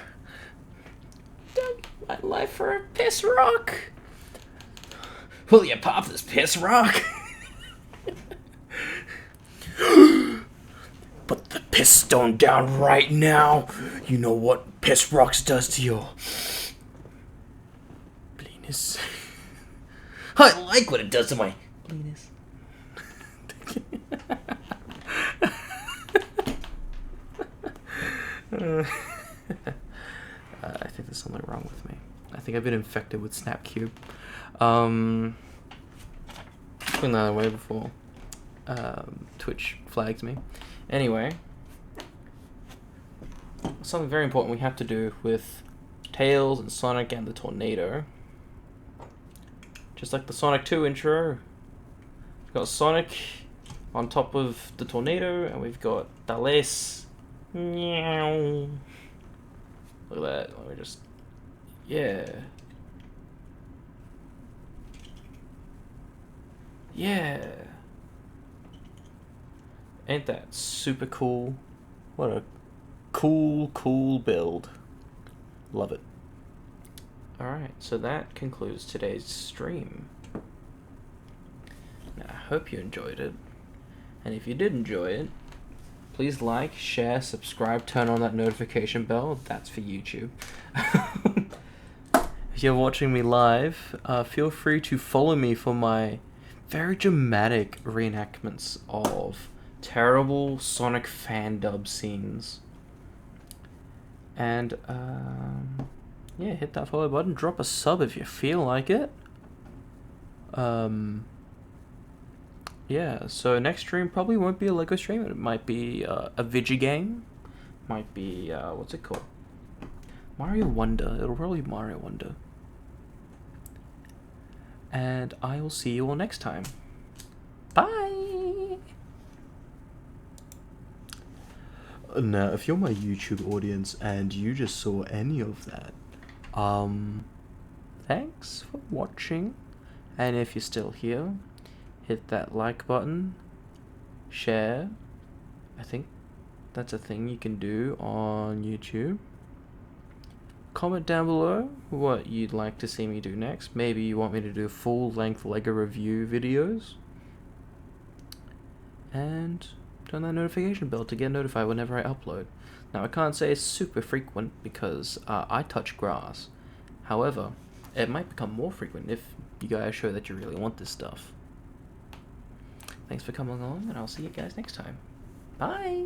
My life for a piss rock. Will you pop this piss rock? Put the piss stone down right now. You know what piss rocks does to your penis. I like what it does to my penis. I think there's something wrong with me. I think I've been infected with Snapcube. Been that way before. Twitch flagged me. Anyway, something very important we have to do with Tails and Sonic and the tornado. Just like the Sonic 2 intro, we've got Sonic on top of the tornado, and we've got Tails. Meow. Look at that. Let me just. Yeah. Yeah. Ain't that super cool? What a cool build. Love it. Alright, so that concludes today's stream. Now, I hope you enjoyed it. And if you did enjoy it, please like, share, subscribe, turn on that notification bell. That's for YouTube. If you're watching me live, feel free to follow me for my very dramatic reenactments of terrible Sonic fan dub scenes. And, yeah, hit that follow button. Drop a sub if you feel like it. Yeah, so next stream probably won't be a Lego stream. It might be a Vigi game. Might be, what's it called? Mario Wonder. It'll probably be Mario Wonder. And I will see you all next time. Bye! Now, if you're my YouTube audience and you just saw any of that, thanks for watching. And if you're still here, hit that like button, share. I think that's a thing you can do on YouTube. Comment down below what you'd like to see me do next. Maybe you want me to do full-length Lego review videos. And turn that notification bell to get notified whenever I upload. Now, I can't say it's super frequent because I touch grass. However, it might become more frequent if you guys show that you really want this stuff. Thanks for coming along, and I'll see you guys next time. Bye!